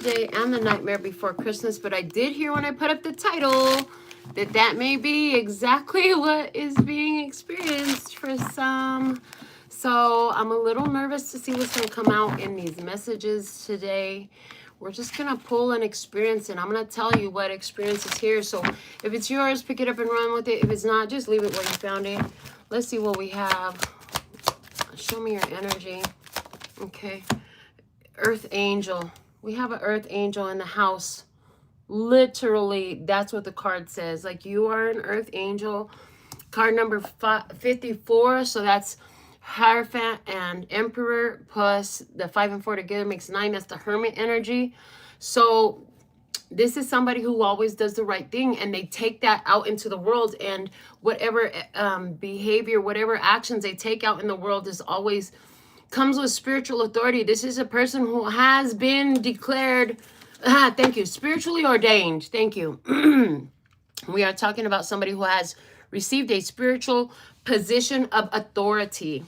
Day and the Nightmare Before Christmas, but I did hear when I put up the title that that may be exactly what is being experienced for some. So I'm a little nervous to see what's going to come out in these messages today. We're just going to pull an experience, and I'm going to tell you what experience is here. So if it's yours, pick it up and run with it. If it's not, just leave it where you found it. Let's see what we have. Show me your energy. Okay. Earth Angel. We have an Earth Angel in the house. Literally, that's what the card says. Like, you are an Earth Angel. Card number 54. So that's Hierophant and Emperor plus the 5 and 4 together makes 9. That's the Hermit energy. So this is somebody who always does the right thing, and they take that out into the world, and whatever behavior, whatever actions they take out in the world is always comes with spiritual authority. This is a person who has been declared, thank you, spiritually ordained. Thank you. We are talking about somebody who has received a spiritual position of authority.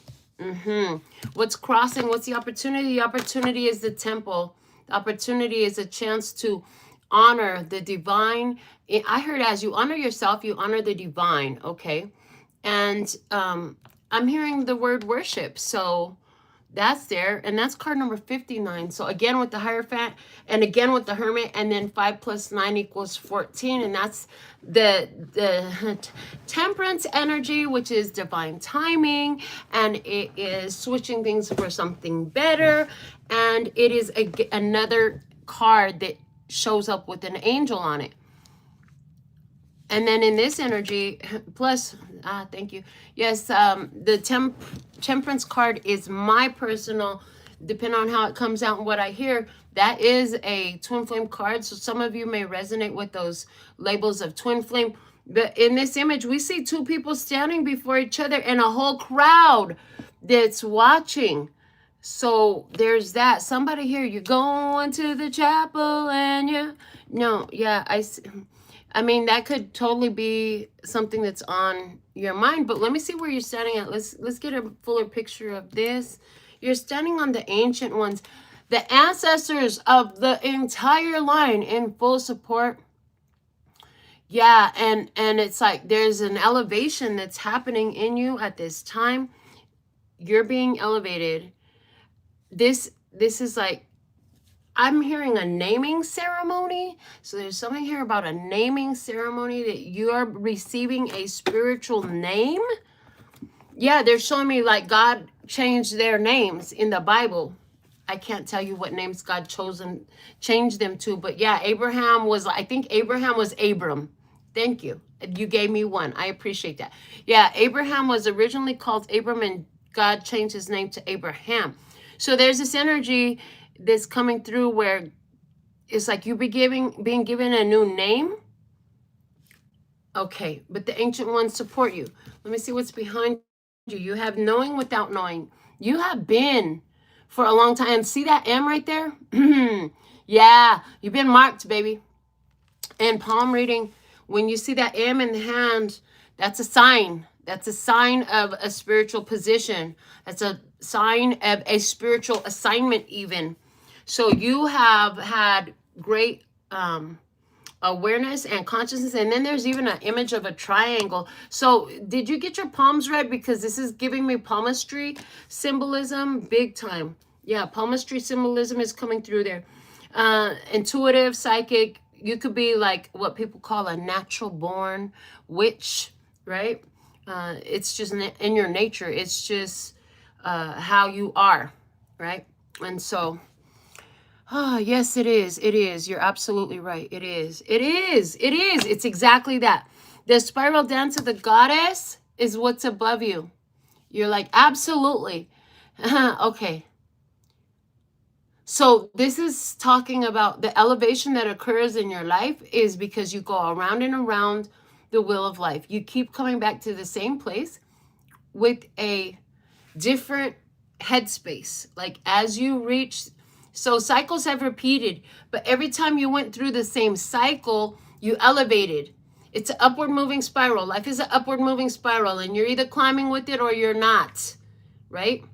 What's crossing? What's the opportunity? The opportunity is the temple. The opportunity is a chance to honor the divine. I heard as you honor yourself, you honor the divine. Okay. And I'm hearing the word worship. So that's there, and that's card number 59. So again with the Hierophant, and again with the Hermit, and then 5 plus 9 equals 14, and that's the Temperance energy, which is divine timing, and it is switching things for something better, and it is another card that shows up with an angel on it. And then in this energy, plus, thank you. Yes, the Temperance card is my personal, depending on how it comes out and what I hear, that is a twin flame card. So some of you may resonate with those labels of twin flame. But in this image, we see two people standing before each other and a whole crowd that's watching. So there's that. Somebody here, you're going to the chapel and I mean, that could totally be something that's on your mind, but let me see where you're standing at. Let's get a fuller picture of this. You're standing on the ancient ones, the ancestors of the entire line in full support. Yeah, and it's like there's an elevation that's happening in you at this time. You're being elevated. This is like, I'm hearing a naming ceremony. So there's something here about a naming ceremony that you are receiving a spiritual name. Yeah, they're showing me like God changed their names in the Bible. I can't tell you what names God changed them to, but yeah, I think Abraham was Abram. Thank you. You gave me one. I appreciate that. Yeah, Abraham was originally called Abram, and God changed his name to Abraham. So there's this energy that's coming through where it's like you being given a new name. Okay, but the ancient ones support you. Let me see what's behind you. You have knowing without knowing. You have been for a long time. See that M right there? Yeah, you've been marked, baby. And palm reading, when you see that M in the hand, that's a sign. That's a sign of a spiritual position. That's a sign of a spiritual assignment even. So you have had great awareness and consciousness. And then there's even an image of a triangle. So did you get your palms read? Because this is giving me palmistry symbolism big time. Yeah, palmistry symbolism is coming through there. Intuitive, psychic. You could be like what people call a natural born witch, right? It's just in your nature. It's just how you are, right? And so, yes, it is. It is. You're absolutely right. It is. It is. It is. It's exactly that. The spiral dance of the goddess is what's above you. You're like, absolutely. Okay. So this is talking about the elevation that occurs in your life is because you go around and around the wheel of life. You keep coming back to the same place with a different headspace. Like as you reach, so cycles have repeated, but every time you went through the same cycle, you elevated. It's an upward moving spiral. Life is an upward moving spiral, and you're either climbing with it or you're not, right?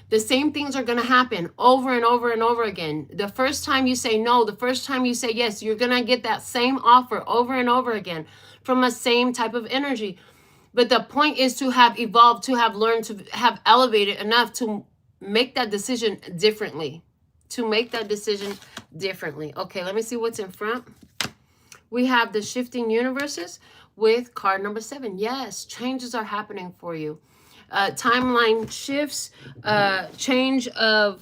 The same things are going to happen over and over and over again. The first time you say no, the first time you say yes, you're going to get that same offer over and over again from a same type of energy. But the point is to have evolved, to have learned, to have elevated enough to make that decision differently. To make that decision differently. Okay, let me see what's in front. We have the shifting universes with card number 7. Yes, changes are happening for you. Timeline shifts, change of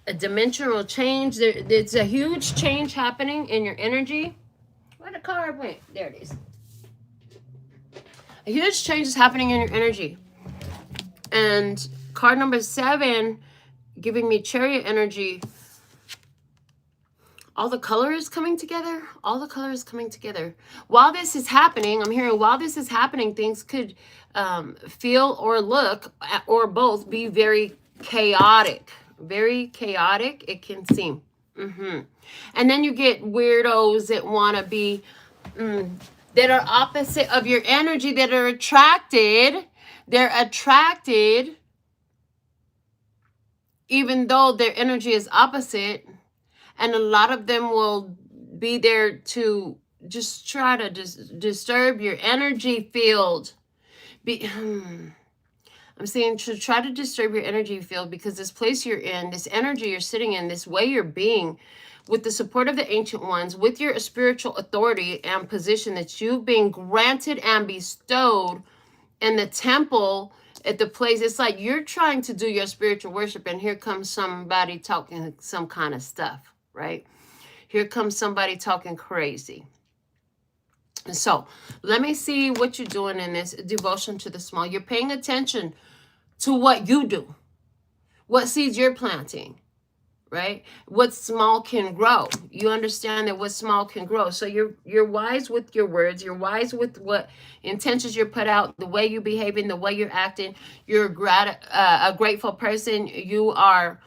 a dimensional change. It's a huge change happening in your energy. Where the card went? There it is. A huge change is happening in your energy. And card number 7 giving me Chariot energy. All the color is coming together. All the color is coming together. While this is happening, I'm hearing while this is happening, things could feel or look or both be very chaotic. Very chaotic, it can seem. And then you get weirdos that want to be, that are opposite of your energy, that are attracted. They're attracted even though their energy is opposite. And a lot of them will be there to just try to disturb your energy field. I'm saying to try to disturb your energy field because this place you're in, this energy you're sitting in, this way you're being, with the support of the ancient ones, with your spiritual authority and position that you've been granted and bestowed in the temple, at the place, it's like you're trying to do your spiritual worship and here comes somebody talking some kind of stuff. Right? Here comes somebody talking crazy. And so let me see what you're doing in this devotion to the small. You're paying attention to what you do, what seeds you're planting, right? What small can grow. You understand that what small can grow. So you're wise with your words. You're wise with what intentions you put out, the way you're behaving, the way you're acting. You're a grateful person. You're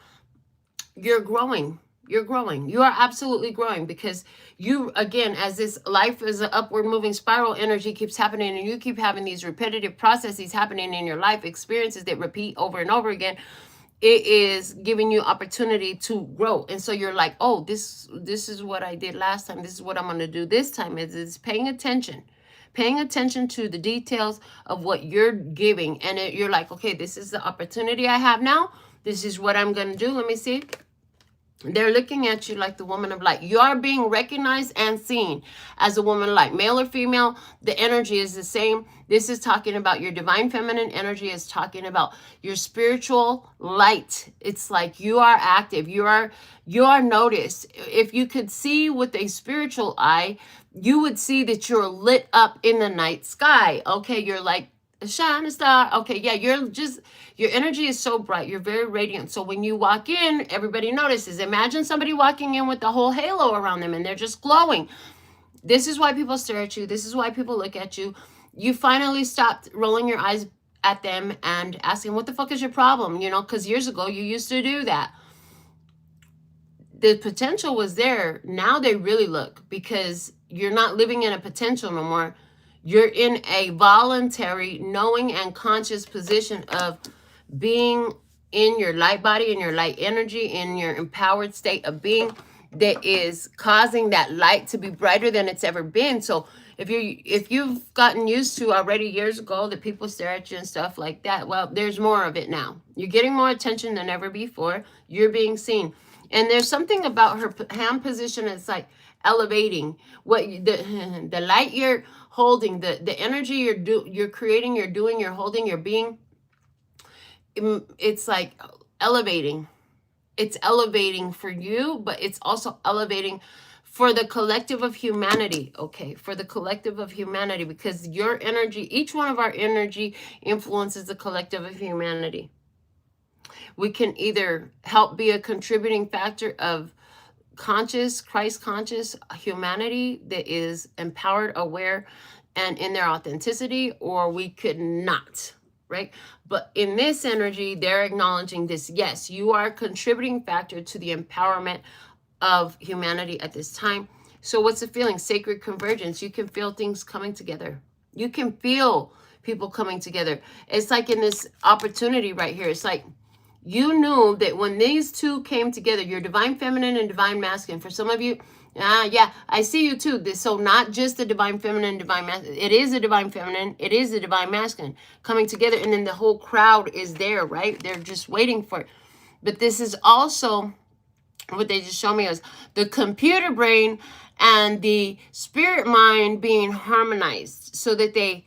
growing. You're growing. You are absolutely growing because you, again, as this life is an upward moving spiral, energy keeps happening and you keep having these repetitive processes happening in your life, experiences that repeat over and over again. It is giving you opportunity to grow. And so you're like, oh, this is what I did last time. This is what I'm going to do this time. It's paying attention to the details of what you're giving. And you're like, okay, this is the opportunity I have now. This is what I'm going to do. Let me see. They're looking at you like the woman of light. You are being recognized and seen as a woman of light. Male or female, the energy is the same. This is talking about your divine feminine energy. Is talking about your spiritual light. It's like you are active. You are noticed. If you could see with a spiritual eye, you would see that you're lit up in the night sky. Okay, you're like a shining star. Okay, yeah, your energy is so bright. You're very radiant. So when you walk in, everybody notices. Imagine somebody walking in with the whole halo around them and they're just glowing. This is why people stare at you. This is why people look at you. You finally stopped rolling your eyes at them and asking, what the fuck is your problem? You know, because years ago you used to do that. The potential was there. Now they really look because you're not living in a potential no more. You're in a voluntary, knowing and conscious position of being in your light body, in your light energy, in your empowered state of being that is causing that light to be brighter than it's ever been. So if you've gotten used to already years ago that people stare at you and stuff like that, well, there's more of it now. You're getting more attention than ever before. You're being seen. And there's something about her hand position that's like elevating what the light you're holding, the energy you're creating, you're doing, you're holding, you're being. It's like elevating. It's elevating for you, but it's also elevating for the collective of humanity. Okay, for the collective of humanity, because your energy, each one of our energy influences the collective of humanity. We can either help be a contributing factor of conscious, Christ conscious humanity that is empowered, aware, and in their authenticity, or we could not, right? But in this energy, they're acknowledging this. Yes, you are a contributing factor to the empowerment of humanity at this time. So what's the feeling? Sacred convergence. You can feel things coming together. You can feel people coming together. It's like in this opportunity right here. It's like You knew that when these two came together, your divine feminine and divine masculine, for some of you, yeah, I see you too. So not just the divine feminine, divine masculine. It is a divine feminine. It is a divine masculine coming together. And then the whole crowd is there, right? They're just waiting for it. But this is also what they just showed me is the computer brain and the spirit mind being harmonized so that they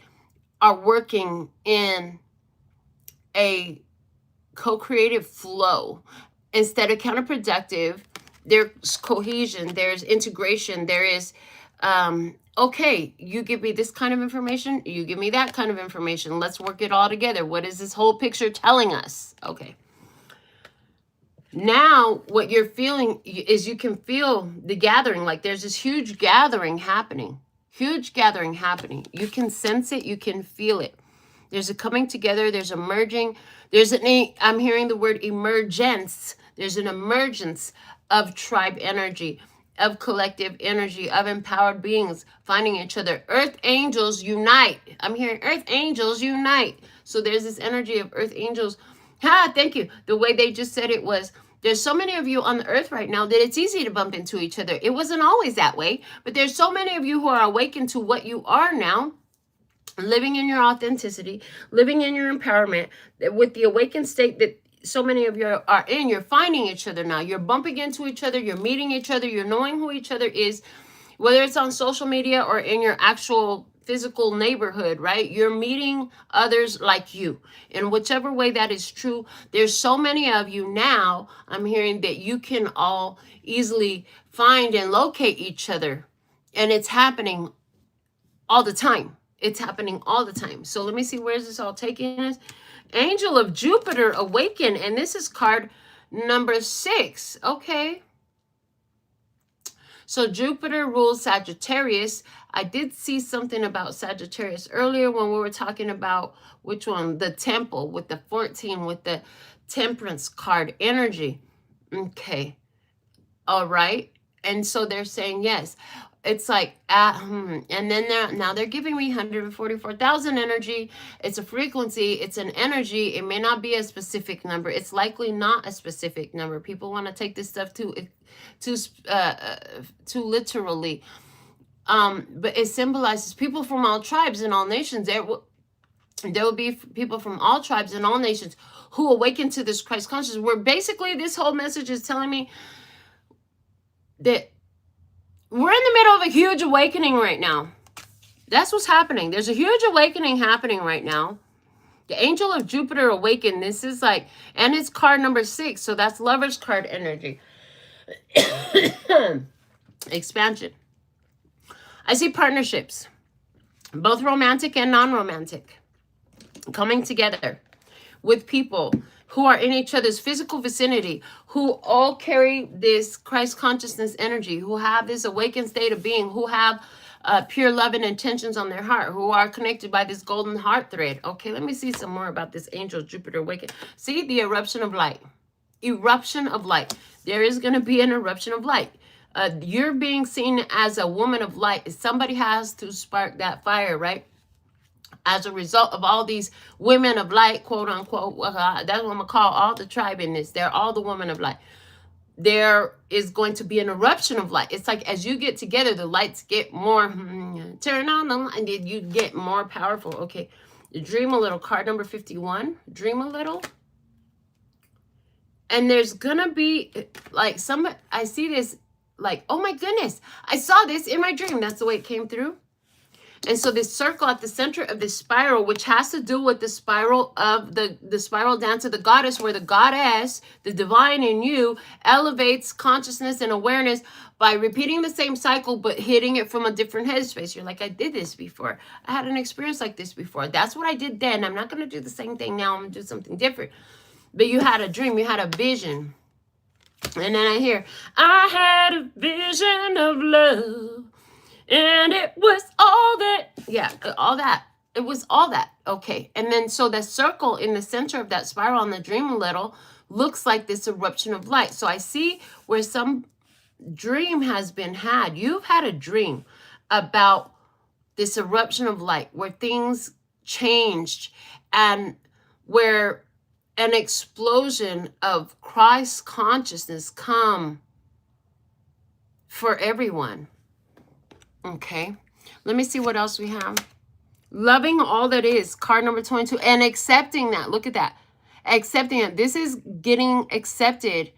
are working in a co-creative flow instead of counterproductive. There's cohesion, there's integration, there is okay, you give me this kind of information, you give me that kind of information, let's work it all together. What is this whole picture telling us? Okay, now what you're feeling is you can feel the gathering, like there's this huge gathering happening. You can sense it, you can feel it. There's a coming together, there's a merging, I'm hearing the word emergence. There's an emergence of tribe energy, of collective energy, of empowered beings finding each other. Earth angels unite. I'm hearing earth angels unite. So there's this energy of earth angels. Thank you. The way they just said it was, there's so many of you on the earth right now that it's easy to bump into each other. It wasn't always that way, but there's so many of you who are awakened to what you are now, living in your authenticity, living in your empowerment, with the awakened state that so many of you are in. You're finding each other now. You're bumping into each other. You're meeting each other. You're knowing who each other is, whether it's on social media or in your actual physical neighborhood, right? You're meeting others like you. In whichever way that is true, there's so many of you now, I'm hearing, that you can all easily find and locate each other. And it's happening all the time. It's happening all the time. So let me see, where's this all taking us? Angel of Jupiter awaken, and this is card number 6. Okay. So Jupiter rules Sagittarius. I did see something about Sagittarius earlier when we were talking about which one? The Temple with the 14 with the Temperance card energy. Okay. All right. And so they're saying yes. It's like, and then they're giving me 144,000 energy. It's a frequency. It's an energy. It may not be a specific number. It's likely not a specific number. People want to take this stuff too literally. But it symbolizes people from all tribes and all nations. There will be people from all tribes and all nations who awaken to this Christ consciousness. Where basically this whole message is telling me that we're in the middle of a huge awakening right now. That's what's happening. There's a huge awakening happening right now. The Angel of Jupiter awakened. This is like, and it's card number 6. So that's Lover's card energy. Expansion. I see partnerships, both romantic and non-romantic, coming together with people who are in each other's physical vicinity, who all carry this Christ consciousness energy, who have this awakened state of being, who have pure love and intentions on their heart, who are connected by this golden heart thread. Okay, let me see some more about this Angel Jupiter awaken. See the eruption of light. Eruption of light. There is going to be an eruption of light. You're being seen as a woman of light. Somebody has to spark that fire, right? As a result of all these women of light, quote unquote, that's what I'm going to call all the tribe in this. They're all the women of light. There is going to be an eruption of light. It's like as you get together, the lights get more, turn on the light, and you get more powerful. Okay, dream a little, card number 51, dream a little. And there's going to be like I see this like, oh my goodness, I saw this in my dream. That's the way it came through. And so this circle at the center of this spiral, which has to do with the spiral of the spiral dance of the goddess, where the goddess, the divine in you, elevates consciousness and awareness by repeating the same cycle, but hitting it from a different headspace. You're like, I did this before. I had an experience like this before. That's what I did then. I'm not going to do the same thing now. I'm going to do something different. But you had a dream. You had a vision. And then I hear, I had a vision of love. And it was all that, yeah, all that. It was all that. Okay. And then so the circle in the center of that spiral on the dream a little looks like this eruption of light. So I see where some dream has been had. You've had a dream about this eruption of light where things changed and where an explosion of Christ consciousness come for everyone. Okay, let me see what else we have. Loving all that is, card number 22, and accepting that. Look at that. Accepting it. This is getting accepted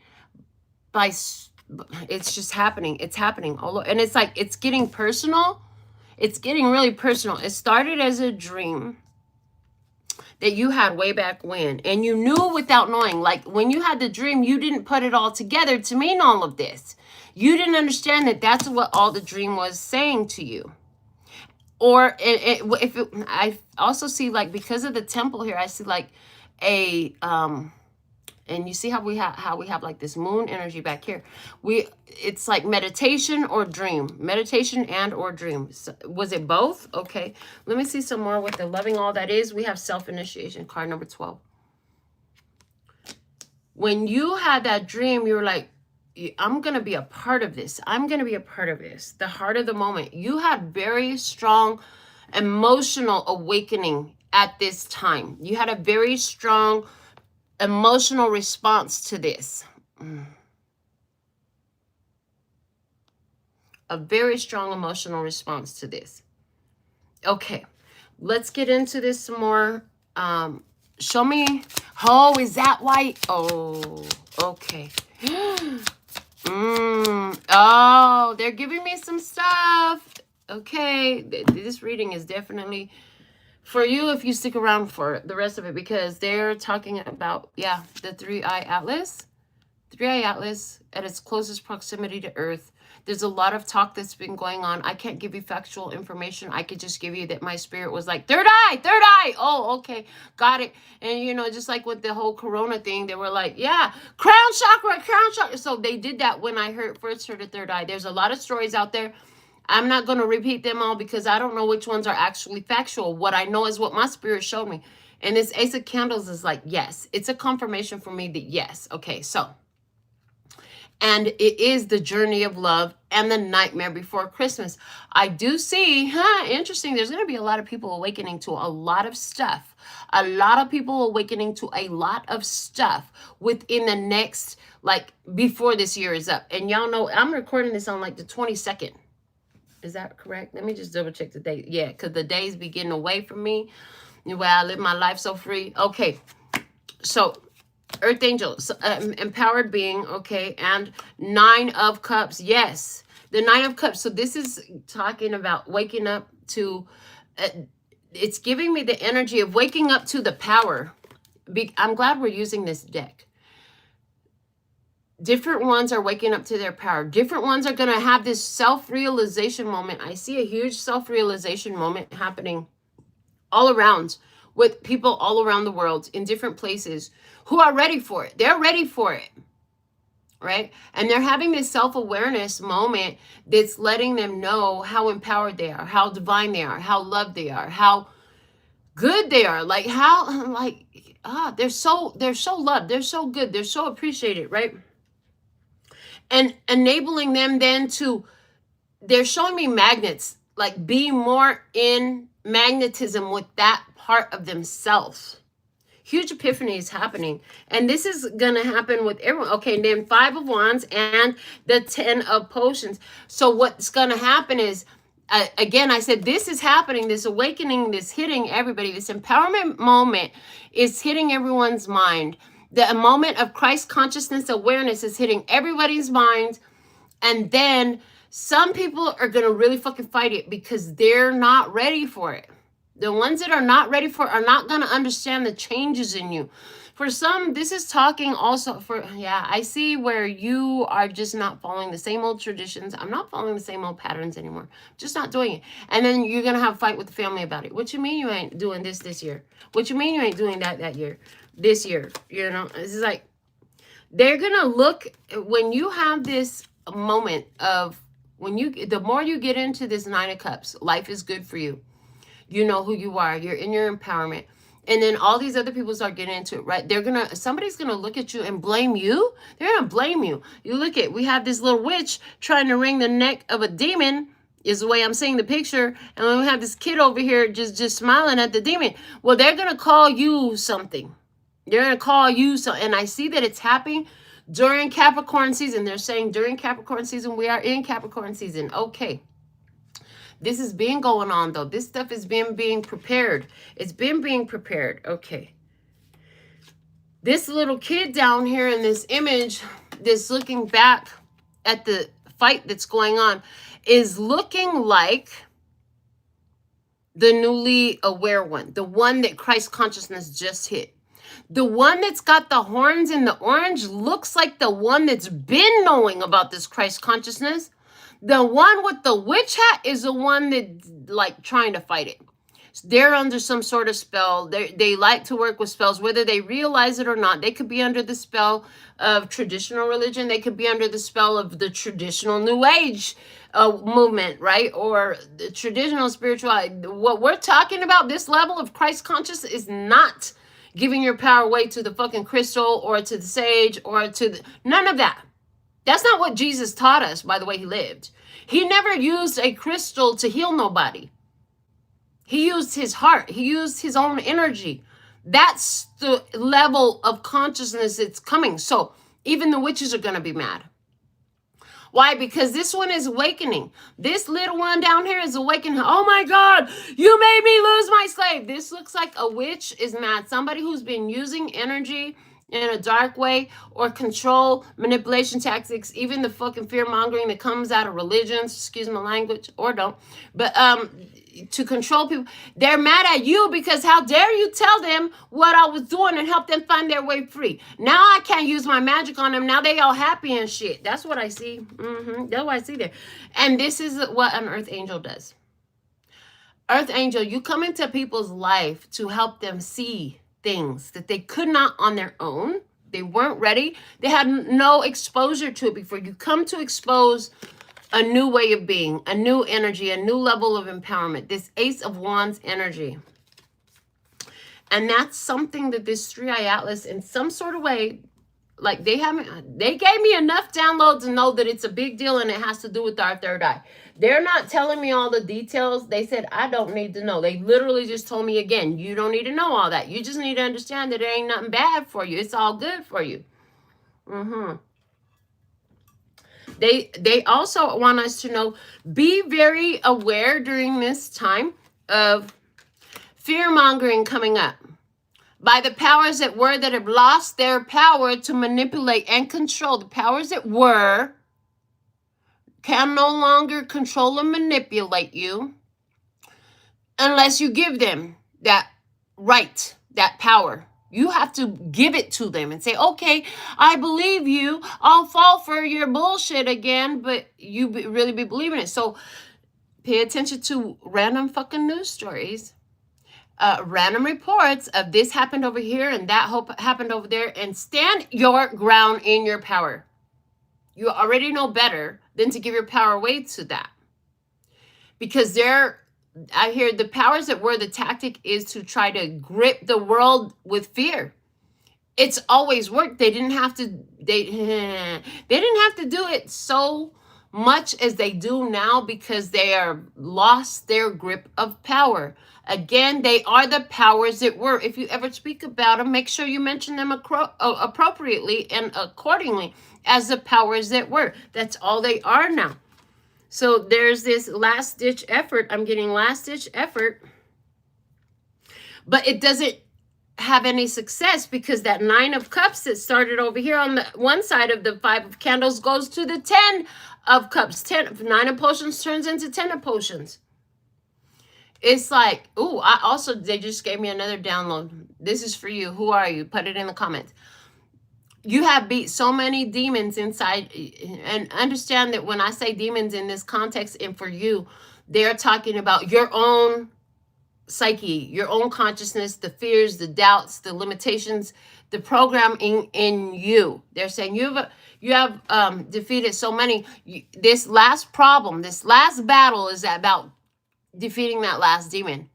by, it's just happening. It's happening. And it's like, it's getting personal. It's getting really personal. It started as a dream that you had way back when, and you knew without knowing. Like when you had the dream, you didn't put it all together to mean all of this. You didn't understand that that's what all the dream was saying to you. Or I also see, like, because of the temple here, I see like a and you see how we have like this moon energy back here. It's like meditation or dream, meditation and or dream. So, was it both? Okay, let me see some more with the loving all that is. We have self-initiation, card number 12. When you had that dream, you were like, I'm going to be a part of this. I'm going to be a part of this. The heart of the moment. You had very strong emotional awakening at this time. You had a very strong emotional response to this. A very strong emotional response to this. Okay, let's get into this some more. Show me. Oh, is that why? Oh, okay. Oh, they're giving me some stuff. Okay, this reading is definitely for you if you stick around for the rest of it, because they're talking about, yeah, the 3-eye atlas. 3-eye atlas at its closest proximity to Earth. There's a lot of talk that's been going on. I can't give you factual information. I could just give you that my spirit was like, third eye. Oh, okay, got it. And, you know, just like with the whole corona thing, they were like, yeah, crown chakra. So they did that when I first heard the third eye. There's a lot of stories out there. I'm not going to repeat them all because I don't know which ones are actually factual. What I know is what my spirit showed me. And this Ace of Candles is like, yes, it's a confirmation for me that yes. Okay, so. And it is the journey of love and the nightmare before Christmas. I do see, interesting, there's going to be a lot of people awakening to a lot of stuff. A lot of people awakening to a lot of stuff within the next, like, before this year is up. And y'all know, I'm recording this on, like, the 22nd. Is that correct? Let me just double check the date. Yeah, because the days be getting away from me. Where I live my life so free. Okay, so Earth Angel, empowered being, okay, and 9 of Cups. Yes, the 9 of Cups. So this is talking about waking up to, it's giving me the energy of waking up to the power. I'm glad we're using this deck. Different ones are waking up to their power. Different ones are going to have this self-realization moment. I see a huge self-realization moment happening all around with people all around the world in different places who are ready for it. They're ready for it, right? And they're having this self-awareness moment that's letting them know how empowered they are, how divine they are, how loved they are, how good they are. Like how, like, they're so loved. They're so good. They're so appreciated, right? And enabling them then to, they're showing me magnets, like be more in magnetism with that part of themselves. Huge epiphany is happening. And this is going to happen with everyone. Okay, and then 5 of Wands and the 10 of Potions. So what's going to happen is, again, I said this is happening, this awakening, this hitting everybody, this empowerment moment is hitting everyone's mind. The moment of Christ consciousness awareness is hitting everybody's mind. And then some people are going to really fucking fight it because they're not ready for it. The ones that are not ready for it are not going to understand the changes in you. For some, this is talking also for, yeah, I see where you are just not following the same old traditions. I'm not following the same old patterns anymore. I'm just not doing it. And then you're going to have a fight with the family about it. What you mean you ain't doing this year? What you mean you ain't doing that year? This year, you know, it's like, they're going to look, when you have this moment of, the more you get into this 9 of Cups, life is good for you. You know who you are. You're in your empowerment. And then all these other people start getting into it, right? Somebody's going to look at you and blame you. They're going to blame you. You look at, we have this little witch trying to wring the neck of a demon, is the way I'm seeing the picture. And then we have this kid over here just smiling at the demon. Well, they're going to call you something. They're going to call you. So, and I see that it's happening during Capricorn season. They're saying during Capricorn season, we are in Capricorn season. Okay. This has been going on, though. This stuff has been being prepared. It's been being prepared. Okay. This little kid down here in this image, this looking back at the fight that's going on, is looking like the newly aware one, the one that Christ consciousness just hit. The one that's got the horns and the orange looks like the one that's been knowing about this Christ consciousness. The one with the witch hat is the one that like trying to fight it. They're under some sort of spell. They like to work with spells, whether they realize it or not. They could be under the spell of traditional religion. They could be under the spell of the traditional New Age movement, right? Or the traditional spirituality. What we're talking about, this level of Christ consciousness, is not giving your power away to the fucking crystal or to the sage or to the, none of that. That's not what Jesus taught us by the way he lived. He never used a crystal to heal nobody. He used his heart. He used his own energy. That's the level of consciousness that's coming. So even the witches are going to be mad. Why? Because this one is awakening. This little one down here is awakening. Oh my God, you made me lose my slave. This looks like a witch is mad. Somebody who's been using energy in a dark way or control, manipulation tactics, even the fucking fear mongering that comes out of religions, excuse my language, or don't, but to control people. They're mad at you because how dare you tell them what I was doing and help them find their way free. Now I can't use my magic on them. Now they all happy and shit. That's what I see. That's what I see there. And this is what an earth angel does. Earth angel, you come into people's life to help them see things that they could not on their own. They weren't ready. They had no exposure to it before. You come to expose a new way of being, a new energy, a new level of empowerment. This Ace of Wands energy. And that's something that this 3-Eye Atlas in some sort of way, like they gave me enough downloads to know that it's a big deal and it has to do with our third eye. They're not telling me all the details. They said, I don't need to know. They literally just told me again, you don't need to know all that. You just need to understand that it ain't nothing bad for you. It's all good for you. They also want us to know, be very aware during this time of fear-mongering coming up by the powers that were that have lost their power to manipulate and control. The powers that were can no longer control and manipulate you unless you give them that right, that power. You have to give it to them and say, okay, I believe you. I'll fall for your bullshit again, but you really be believing it. So pay attention to random fucking news stories, random reports of this happened over here and that happened over there, and stand your ground in your power. You already know better than to give your power away to that. Because I hear the powers that were, the tactic is to try to grip the world with fear. It's always worked. They didn't have to, they didn't have to do it so much as they do now because they are lost their grip of power. Again, they are the powers that were. If you ever speak about them, make sure you mention them appropriately and accordingly as the powers that were. That's all they are now. So there's this last-ditch effort. I'm getting last-ditch effort. But it doesn't have any success because that 9 of Cups that started over here on the one side of the 5 of Candles goes to the 10 of Cups. 9 of Potions turns into 10 of Potions. It's like, ooh, they just gave me another download. This is for you. Who are you? Put it in the comments. You have beat so many demons inside, and understand that when I say demons in this context and for you, they're talking about your own psyche, your own consciousness, the fears, the doubts, the limitations, the programming in you. They're saying you have defeated so many. This last problem, this last battle is about defeating that last demon.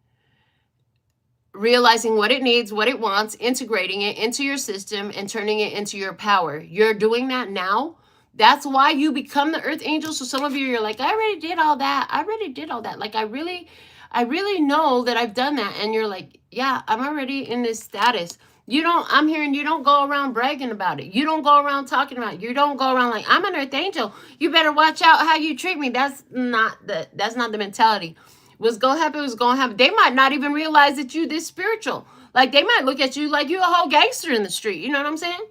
Realizing what it needs, what it wants, integrating it into your system and turning it into your power. You're doing that now. That's why you become the earth angel. So some of you, you're like, I already did all that. I already did all that. Like, I really know that I've done that. And you're like, yeah, I'm already in this status. I'm hearing you don't go around bragging about it. You don't go around talking about it. You don't go around like, I'm an earth angel. You better watch out how you treat me. That's not the mentality. What's going to happen was going to happen. They might not even realize that you this spiritual. Like, they might look at you like you a whole gangster in the street. You know what I'm saying?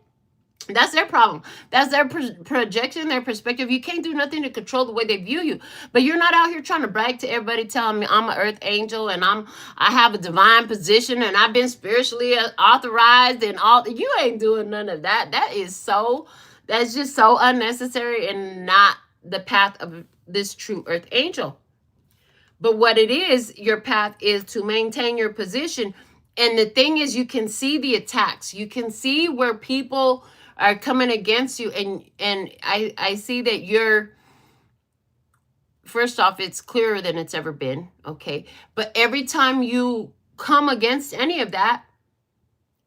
That's their problem. That's their projection, their perspective. You can't do nothing to control the way they view you. But you're not out here trying to brag to everybody, telling me I'm an earth angel and I have a divine position and I've been spiritually authorized and all. You ain't doing none of that. That's just so unnecessary and not the path of this true earth angel. But what it is, your path is to maintain your position. And the thing is, you can see the attacks. You can see where people are coming against you. And I see that you're, first off, it's clearer than it's ever been. Okay. But every time you come against any of that,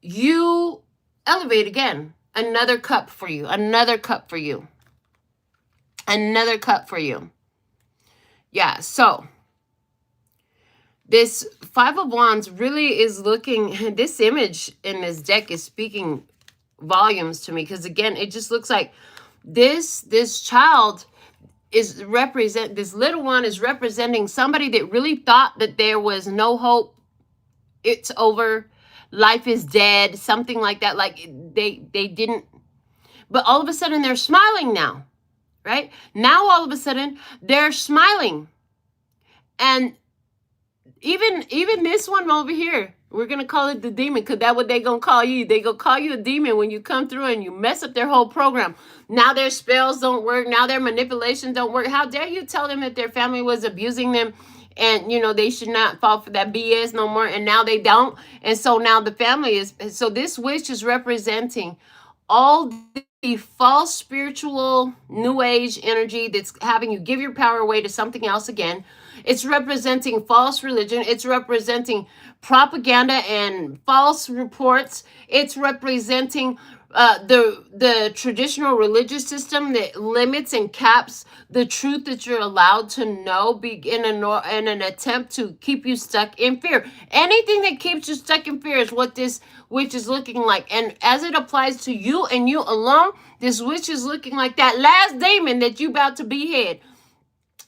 you elevate again. Another cup for you. Another cup for you. Another cup for you. Yeah. So this Five of Wands really is looking, this image in this deck is speaking volumes to me, because again, it just looks like this child this little one is representing somebody that really thought that there was no hope. It's over. Life is dead. Something like that. Like they didn't, but all of a sudden they're smiling now, right? Now all of a sudden they're smiling. And even this one over here, we're going to call it the demon, because that's what they're going to call you. They're going to call you a demon when you come through and you mess up their whole program. Now their spells don't work. Now their manipulation don't work. How dare you tell them that their family was abusing them and, they should not fall for that BS no more. And now they don't. And so now the family is. So this witch is representing all the false spiritual new age energy that's having you give your power away to something else again. It's representing false religion. It's representing propaganda and false reports. It's representing the traditional religious system that limits and caps the truth that you're allowed to know, in an attempt to keep you stuck in fear. Anything that keeps you stuck in fear is what this witch is looking like. And as it applies to you and you alone, this witch is looking like that last demon that you about to behead.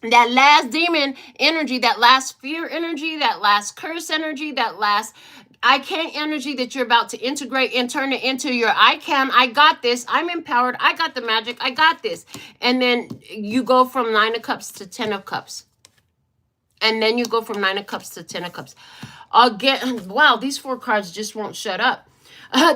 That last demon energy, that last fear energy, that last curse energy, that last I can't energy that you're about to integrate and turn it into your I can, I got this, I'm empowered, I got the magic, I got this. And then you go from 9 of Cups to 10 of Cups. And then you go from 9 of Cups to 10 of Cups. Wow, these 4 cards just won't shut up.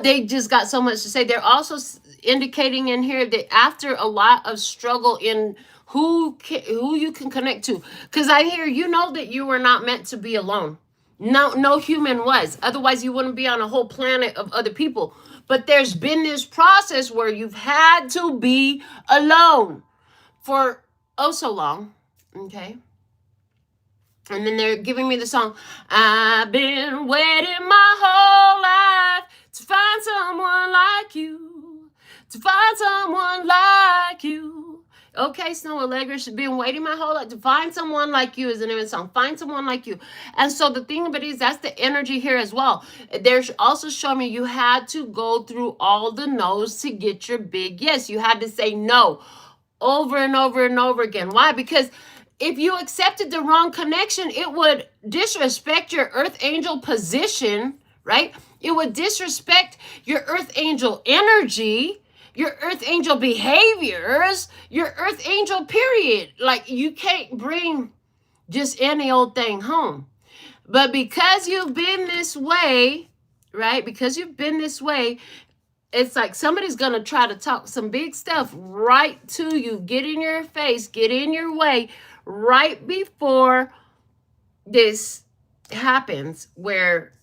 They just got so much to say. They're also indicating in here that after a lot of struggle in who you can connect to, because I hear that you were not meant to be alone. No human was. Otherwise, you wouldn't be on a whole planet of other people. But there's been this process where you've had to be alone for so long. Okay. And then they're giving me the song, I've been waiting my whole life to find someone like you. To find someone like you. Okay, Snow Allegra, she's been waiting my whole life to find someone like you is the name of the song. Find someone like you. And so the thing about it is that's the energy here as well. They're also showing me you had to go through all the no's to get your big yes. You had to say no over and over and over again. Why? Because if you accepted the wrong connection, it would disrespect your earth angel position, right? It would disrespect your earth angel energy, your earth angel behaviors, your earth angel period. Like, you can't bring just any old thing home. But because you've been this way, right? Because you've been this way, it's like somebody's going to try to talk some big stuff right to you, get in your face, get in your way right before this happens, where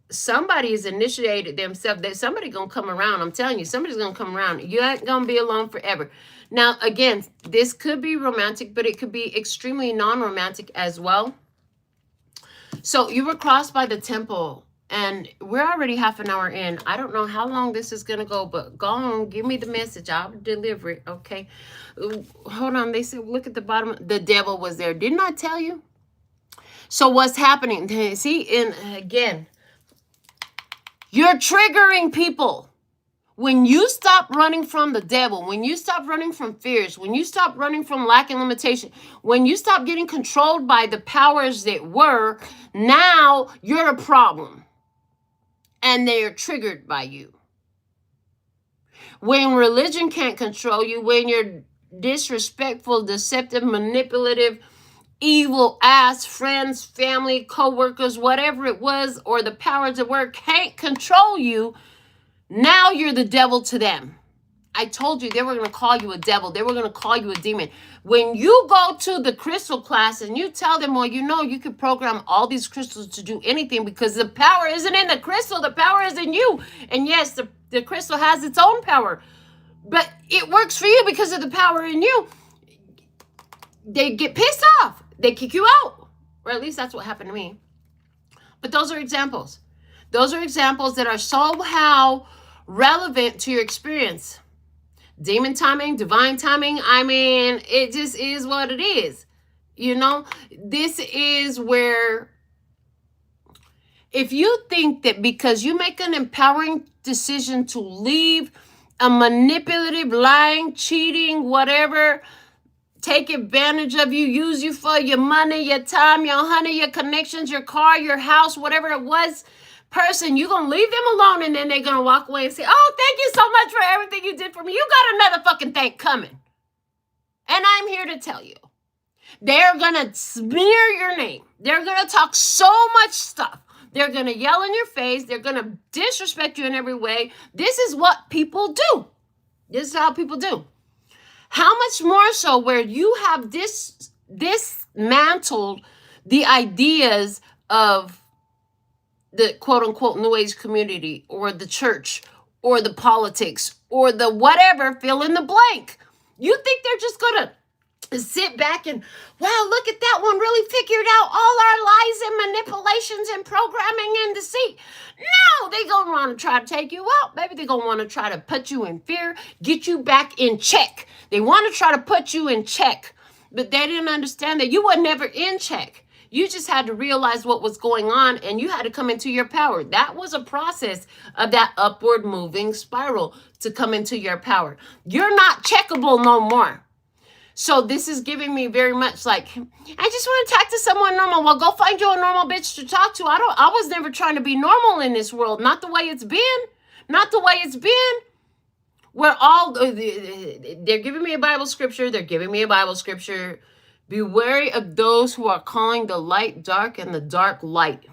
somebody has initiated themselves. That somebody gonna come around. I'm telling you, somebody's gonna come around. You ain't gonna be alone forever. Now, again, this could be romantic, but it could be extremely non-romantic as well. So you were crossed by the temple, and we're already half an hour in. I don't know how long this is gonna go, but go on, give me the message. I'll deliver it. Okay. Hold on. They said, look at the bottom. The devil was there. Didn't I tell you? So what's happening? See, and again, You're triggering people. When you stop running from the devil, when you stop running from fears, when you stop running from lack and limitation, when you stop getting controlled by the powers that were, now you're a problem. And they are triggered by you. When religion can't control you, when you're disrespectful, deceptive, manipulative, evil ass friends, family, co-workers, whatever it was, or the powers that were can't control you, now you're the devil to them. I told you they were going to call you a devil. They were going to call you a demon. When you go to the crystal class and you tell them, well, you know, you can program all these crystals to do anything because the power isn't in the crystal. The power is in you. And yes, the crystal has its own power. But it works for you because of the power in you. They get pissed off. They kick you out. Or at least that's what happened to me. But those are examples. Those are examples that are somehow relevant to your experience. Demon timing, divine timing, I mean, it just is what it is. You know, this is where if you think that because you make an empowering decision to leave a manipulative, lying, cheating, whatever, take advantage of you, use you for your money, your time, your honey, your connections, your car, your house, whatever it was, person, you're going to leave them alone and then they're going to walk away and say, oh, thank you so much for everything you did for me. You got another fucking thank coming. And I'm here to tell you, they're going to smear your name. They're going to talk so much stuff. They're going to yell in your face. They're going to disrespect you in every way. This is what people do. This is how people do. How much more so where you have dismantled the ideas of the quote-unquote New Age community or the church or the politics or the whatever, fill in the blank. You think they're just going to sit back and, wow, look at that one really figured out all our lies and manipulations and programming and deceit. No, they're going to want to try to take you out. Maybe they're going to want to try to put you in fear, get you back in check. They want to try to put you in check, but they didn't understand that you were never in check. You just had to realize what was going on and you had to come into your power. That was a process of that upward moving spiral to come into your power. You're not checkable no more. So this is giving me very much like, I just want to talk to someone normal. Well, go find you a normal bitch to talk to. I was never trying to be normal in this world. Not the way it's been. Not the way it's been. We're all, they're giving me a Bible scripture. They're giving me a Bible scripture. Be wary of those who are calling the light dark and the dark light.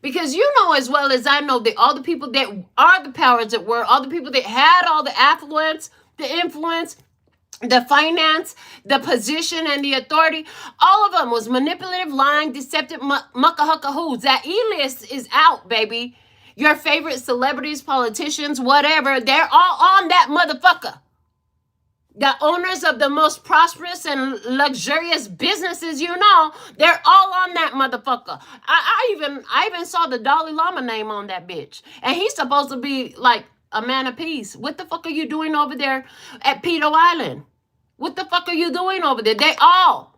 Because you know as well as I know that all the people that are the powers that were, all the people that had all the affluence, the influence, the finance, the position, and the authority, all of them was manipulative, lying, deceptive, mucka-hucka-hoos. That E-list is out, baby. Your favorite celebrities, politicians, whatever, they're all on that motherfucker. The owners of the most prosperous and luxurious businesses, you know, they're all on that motherfucker. I even saw the Dalai Lama name on that bitch. And he's supposed to be like a man of peace. What the fuck are you doing over there at Pedo Island? What the fuck are you doing over there? They all.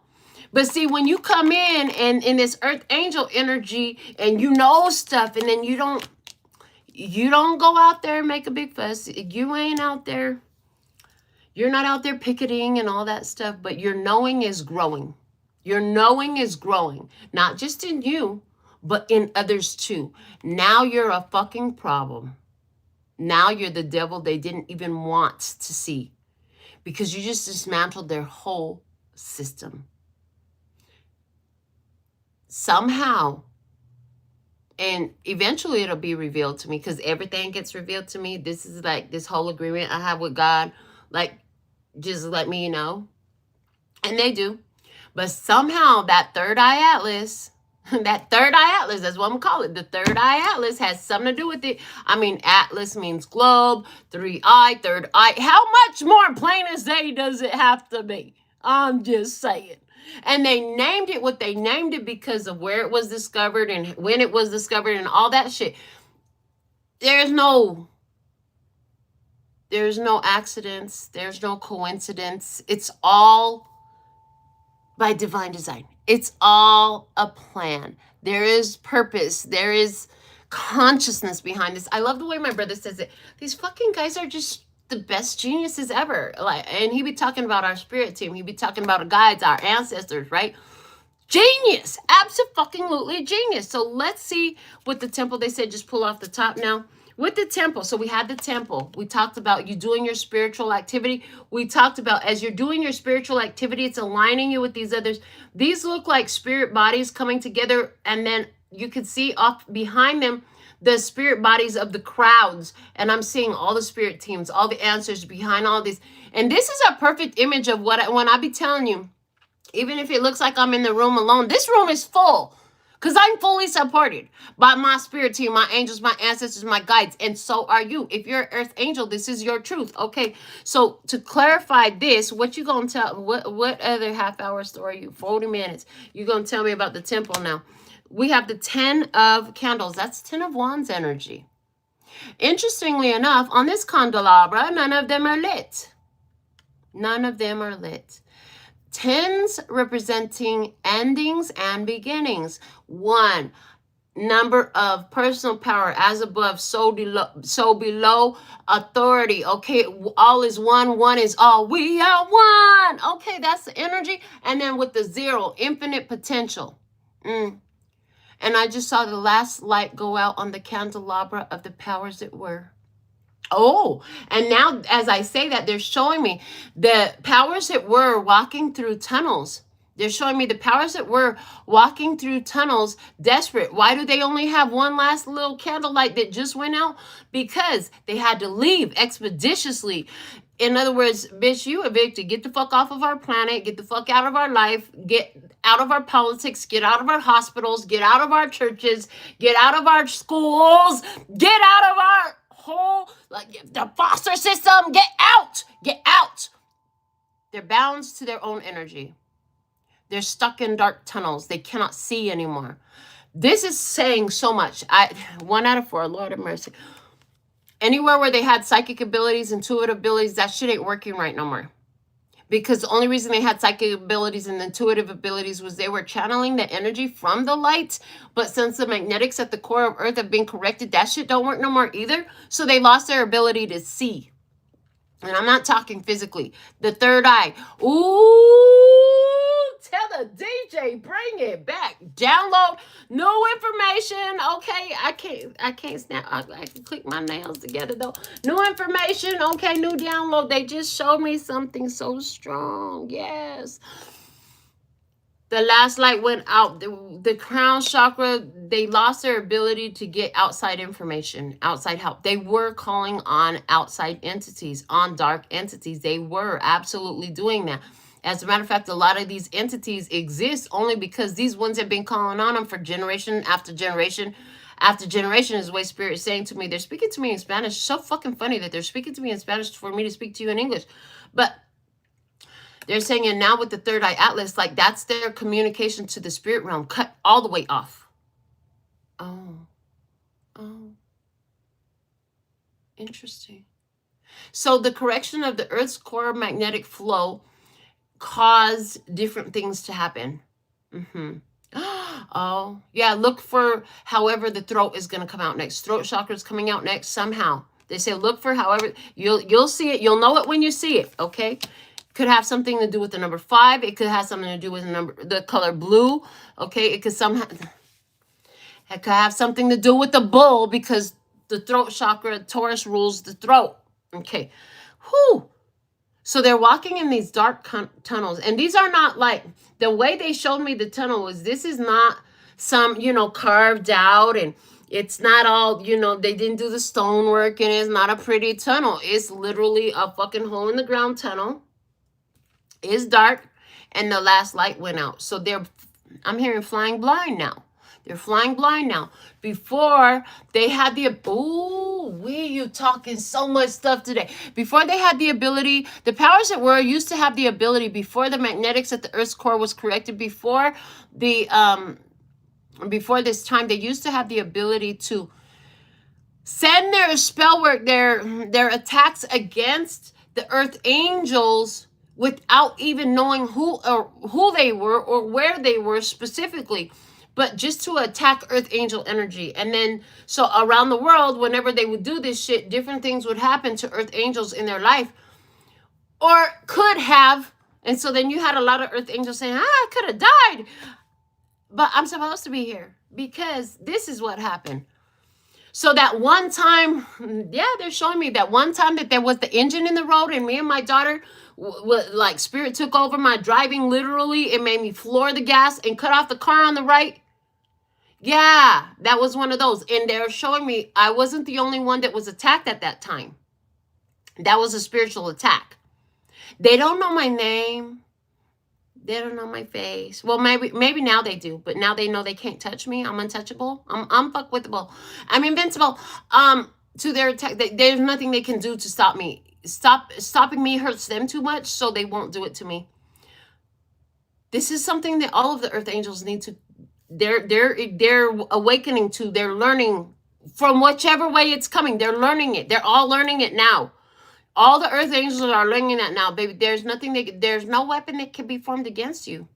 But see, when you come in this earth angel energy and you know stuff and then you don't go out there and make a big fuss. You ain't out there. You're not out there picketing and all that stuff, but your knowing is growing. Your knowing is growing, not just in you, but in others too. Now you're a fucking problem. Now you're the devil they didn't even want to see because you just dismantled their whole system. Somehow, and eventually it'll be revealed to me because everything gets revealed to me. This is like this whole agreement I have with God. Like, just let me know. And they do. But somehow that third eye atlas, that's what I'm going to call it. The third eye atlas has something to do with it. I mean, atlas means globe, 3-eye, third eye. How much more plain as day does it have to be? I'm just saying. And they named it what they named it because of where it was discovered and when it was discovered and all that shit. There's no accidents. There's no coincidence. It's all by divine design. It's all a plan. There is purpose. There is consciousness behind this. I love the way my brother says it. These fucking guys are just the best geniuses ever. Like, and he be talking about our spirit team. He be talking about our guides, our ancestors, right? Genius, absolutely genius. So let's see what the temple, they said, just pull off the top now. With the temple, so we had the temple. We talked about you doing your spiritual activity. We talked about as you're doing your spiritual activity, it's aligning you with these others. These look like spirit bodies coming together, and then you can see off behind them the spirit bodies of the crowds. And I'm seeing all the spirit teams, all the answers behind all these. And this is a perfect image of what when I be telling you, even if it looks like I'm in the room alone, this room is full because I'm fully supported by my spirit team, my angels, my ancestors, my guides, and so are you. If you're an earth angel, this is your truth. Okay, so to clarify this, what you gonna tell? What other half hour story? You 40 minutes. You gonna tell me about the temple now? We have the 10 of candles. That's 10 of wands energy. Interestingly enough, on this candelabra, none of them are lit. None of them are lit. Tens representing endings and beginnings. 1, number of personal power, as above, so below, authority. Okay, all is one, one is all. We are one. Okay, that's the energy. And then with the 0, infinite potential. And I just saw the last light go out on the candelabra of the powers that were. Oh, and now as I say that, they're showing me the powers that were walking through tunnels. They're showing me the powers that were walking through tunnels, desperate. Why do they only have one last little candlelight that just went out? Because they had to leave expeditiously. In other words, bitch, you evicted. Get the fuck off of our planet. Get the fuck out of our life. Get out of our politics. Get out of our hospitals. Get out of our churches. Get out of our schools. Get out of our whole, like, the foster system. Get out. Get out. They're bound to their own energy. They're stuck in dark tunnels. They cannot see anymore. This is saying so much. 1 out of 4, Lord have mercy. Anywhere where they had psychic abilities, intuitive abilities, that shit ain't working right no more. Because the only reason they had psychic abilities and intuitive abilities was they were channeling the energy from the light. But since the magnetics at the core of Earth have been corrected, that shit don't work no more either. So they lost their ability to see. And I'm not talking physically. The third eye. Ooh, tell the DJ, bring it back. Download new information. Okay, I can't snap. I can click my nails together though. New information. Okay, new download. They just showed me something so strong. Yes. The last light went out. The crown chakra, they lost their ability to get outside information, outside help. They were calling on outside entities, on dark entities. They were absolutely doing that. As a matter of fact, a lot of these entities exist only because these ones have been calling on them for generation after generation after generation, is the way Spirit is saying to me. They're speaking to me in Spanish. So fucking funny that they're speaking to me in Spanish for me to speak to you in English. But they're saying, and now with the third eye atlas, like that's their communication to the spirit realm, cut all the way off. Oh, interesting. So the correction of the Earth's core magnetic flow caused different things to happen. Oh, yeah. Look for however the throat is going to come out next. Throat chakra is coming out next somehow. They say look for however you'll see it. You'll know it when you see it. Okay. Could have something to do with the number 5. It could have something to do with the color blue. Okay, it could have something to do with the bull because the throat chakra, Taurus, rules the throat. Okay, whew. So they're walking in these dark tunnels, and these are not like the way they showed me the tunnel was. This is not some carved out, and it's not all they didn't do the stonework, and it's not a pretty tunnel. It's literally a fucking hole in the ground tunnel. Is dark, and the last light went out. So I'm hearing flying blind now. They're flying blind now. Before they had you talking so much stuff today. Before they had the ability, the powers that were used to have the ability before the magnetics at the Earth's core was corrected. Before this time, they used to have the ability to send their spell work, their attacks against the Earth angels without even knowing who they were or where they were specifically. but just to attack earth angel energy. And then, so around the world, whenever they would do this shit, different things would happen to earth angels in their life, or could have. And so then you had a lot of earth angels saying, I could have died, but I'm supposed to be here because this is what happened. So that one time, yeah, they're showing me that one time that there was the engine in the road and me and my daughter, like spirit took over my driving literally. It made me floor the gas and cut off the car on the right. Yeah, that was one of those. And they're showing me I wasn't the only one that was attacked at that time. That was a spiritual attack. They don't know my name. They don't know my face. Well, maybe now they do, but now they know they can't touch me. I'm untouchable. I'm unfuckwithable. I'm invincible. To their attack, there's nothing they can do to stop me. Stopping me hurts them too much, so they won't do it to me. This is something that all of the earth angels need to. They're awakening to. They're learning from whichever way it's coming. They're learning it. They're all learning it now. All the earth angels are learning that now, baby. There's no weapon that can be formed against you.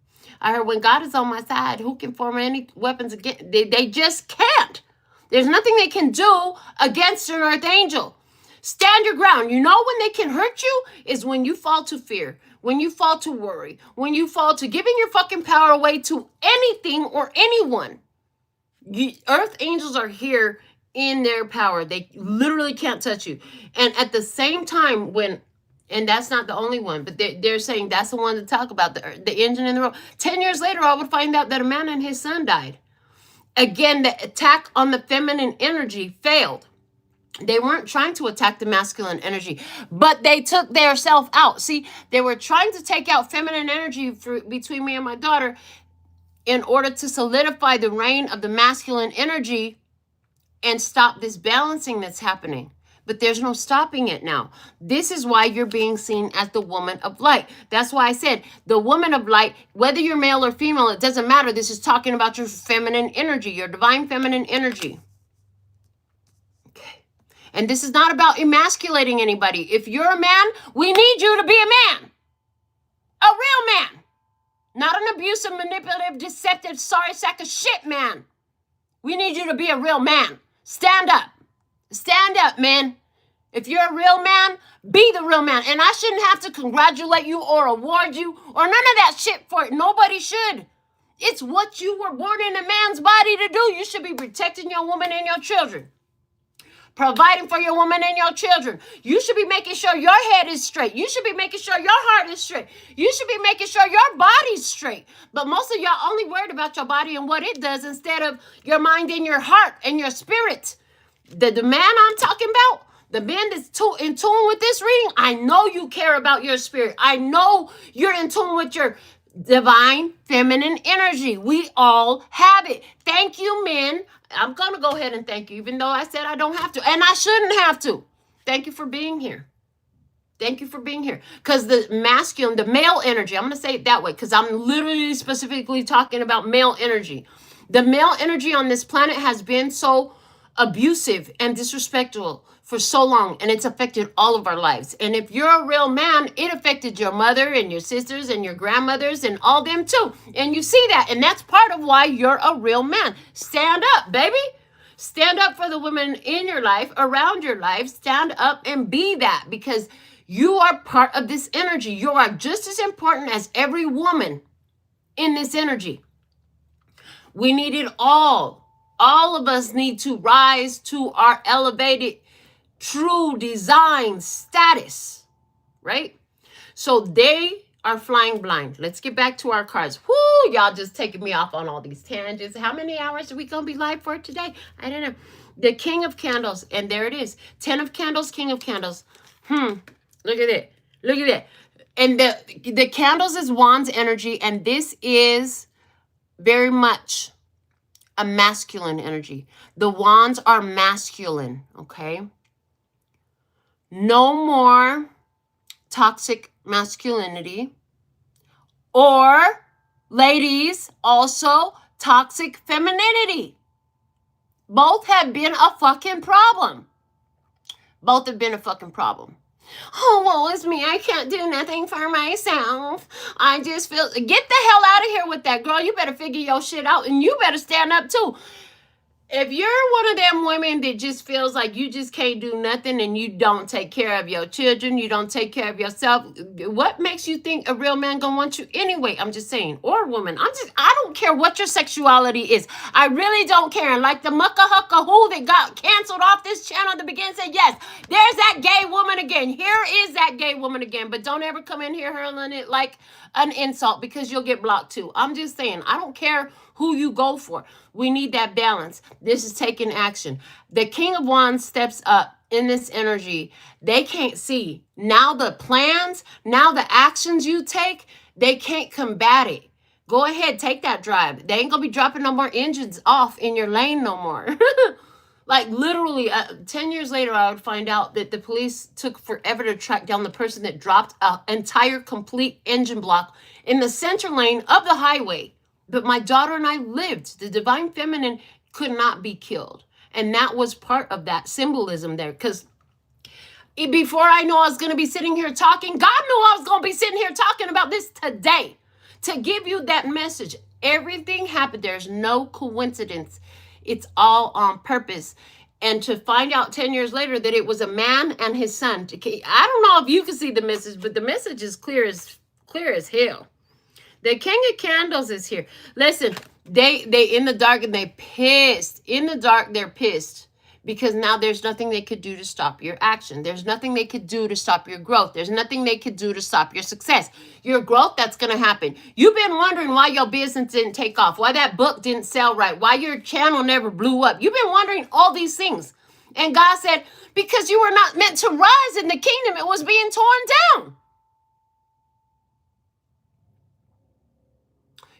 I heard when God is on my side, who can form any weapons against? They just can't. There's nothing they can do against an earth angel. Stand your ground. You know when they can hurt you is when you fall to fear, when you fall to worry, when you fall to giving your fucking power away to anything or anyone. Earth angels are here in their power. They literally can't touch you. And at the same time, and that's not the only one, but they're saying that's the one to talk about, the engine in the road. 10 years later, I would find out that a man and his son died. Again, the attack on the feminine energy failed. They weren't trying to attack the masculine energy, but they took their self out. See, they were trying to take out feminine energy between me and my daughter in order to solidify the reign of the masculine energy and stop this balancing that's happening. But there's no stopping it now. This is why you're being seen as the woman of light. That's why I said the woman of light, whether you're male or female, it doesn't matter. This is talking about your feminine energy, your divine feminine energy. Okay. And this is not about emasculating anybody. If you're a man, we need you to be a man. A real man. Not an abusive, manipulative, deceptive, sorry sack of shit man. We need you to be a real man. Stand up. Stand up, man. If you're a real man, be the real man. And I shouldn't have to congratulate you or award you or none of that shit for it. Nobody should. It's what you were born in a man's body to do. You should be protecting your woman and your children. Providing for your woman and your children. You should be making sure your head is straight. You should be making sure your heart is straight. You should be making sure your body's straight. But most of y'all only worried about your body and what it does instead of your mind and your heart and your spirit. The man I'm talking about, the man that's in tune with this reading, I know you care about your spirit. I know you're in tune with your divine feminine energy. We all have it. Thank you, men. I'm going to go ahead and thank you, even though I said I don't have to. And I shouldn't have to. Thank you for being here. Thank you for being here. Because the masculine, the male energy, I'm going to say it that way because I'm literally specifically talking about male energy. The male energy on this planet has been so abusive and disrespectful for so long, and it's affected all of our lives. And if you're a real man, it affected your mother and your sisters and your grandmothers and all them too. And you see that, and that's part of why you're a real man. Stand up, baby. Stand up for the women in your life, around your life. Stand up and be that, because you are part of this energy. You are just as important as every woman in this energy. We need it all. All of us need to rise to our elevated, true design status, right? So they are flying blind. Let's get back to our cards. Whoo, y'all just taking me off on all these tangents. How many hours are we going to be live for today? I don't know. The King of Candles, and there it is. 10 of Candles, King of Candles. Look at it. Look at it. And the candles is Wands energy, and this is very much a masculine energy. The wands are masculine, okay? No more toxic masculinity, or ladies, also toxic femininity. Both have been a fucking problem. Both have been a fucking problem. Oh, well, it's me. I can't do nothing for myself. I just feel, get the hell out of here with that, girl. You better figure your shit out, and you better stand up too. If you're one of them women that just feels like you just can't do nothing and you don't take care of your children, you don't take care of yourself, what makes you think a real man gonna want you anyway? I'm just saying, or woman. I don't care what your sexuality is. I really don't care. And like the mucka hucka who that got canceled off this channel at the beginning said, yes, there's that gay woman again. Here is that gay woman again. But don't ever come in here hurling it like an insult, because you'll get blocked too. I'm just saying, I don't care who you go for. We need that balance. This is taking action. The King of Wands steps up in this energy. They can't see. Now the plans, now the actions you take, they can't combat it. Go ahead, take that drive. They ain't gonna be dropping no more engines off in your lane no more. Like literally 10 years later, I would find out that the police took forever to track down the person that dropped an entire complete engine block in the center lane of the highway. But my daughter and I lived. The divine feminine could not be killed. And that was part of that symbolism there. Because before I know I was going to be sitting here talking, God knew I was going to be sitting here talking about this today. To give you that message. Everything happened. There's no coincidence. It's all on purpose. And to find out 10 years later that it was a man and his son. I don't know if you can see the message, but the message is clear as hell. The King of Candles is here. Listen, they in the dark and they pissed. In the dark, they're pissed. Because now there's nothing they could do to stop your action. There's nothing they could do to stop your growth. There's nothing they could do to stop your success. Your growth, that's going to happen. You've been wondering why your business didn't take off. Why that book didn't sell right. Why your channel never blew up. You've been wondering all these things. And God said, because you were not meant to rise in the kingdom. It was being torn down.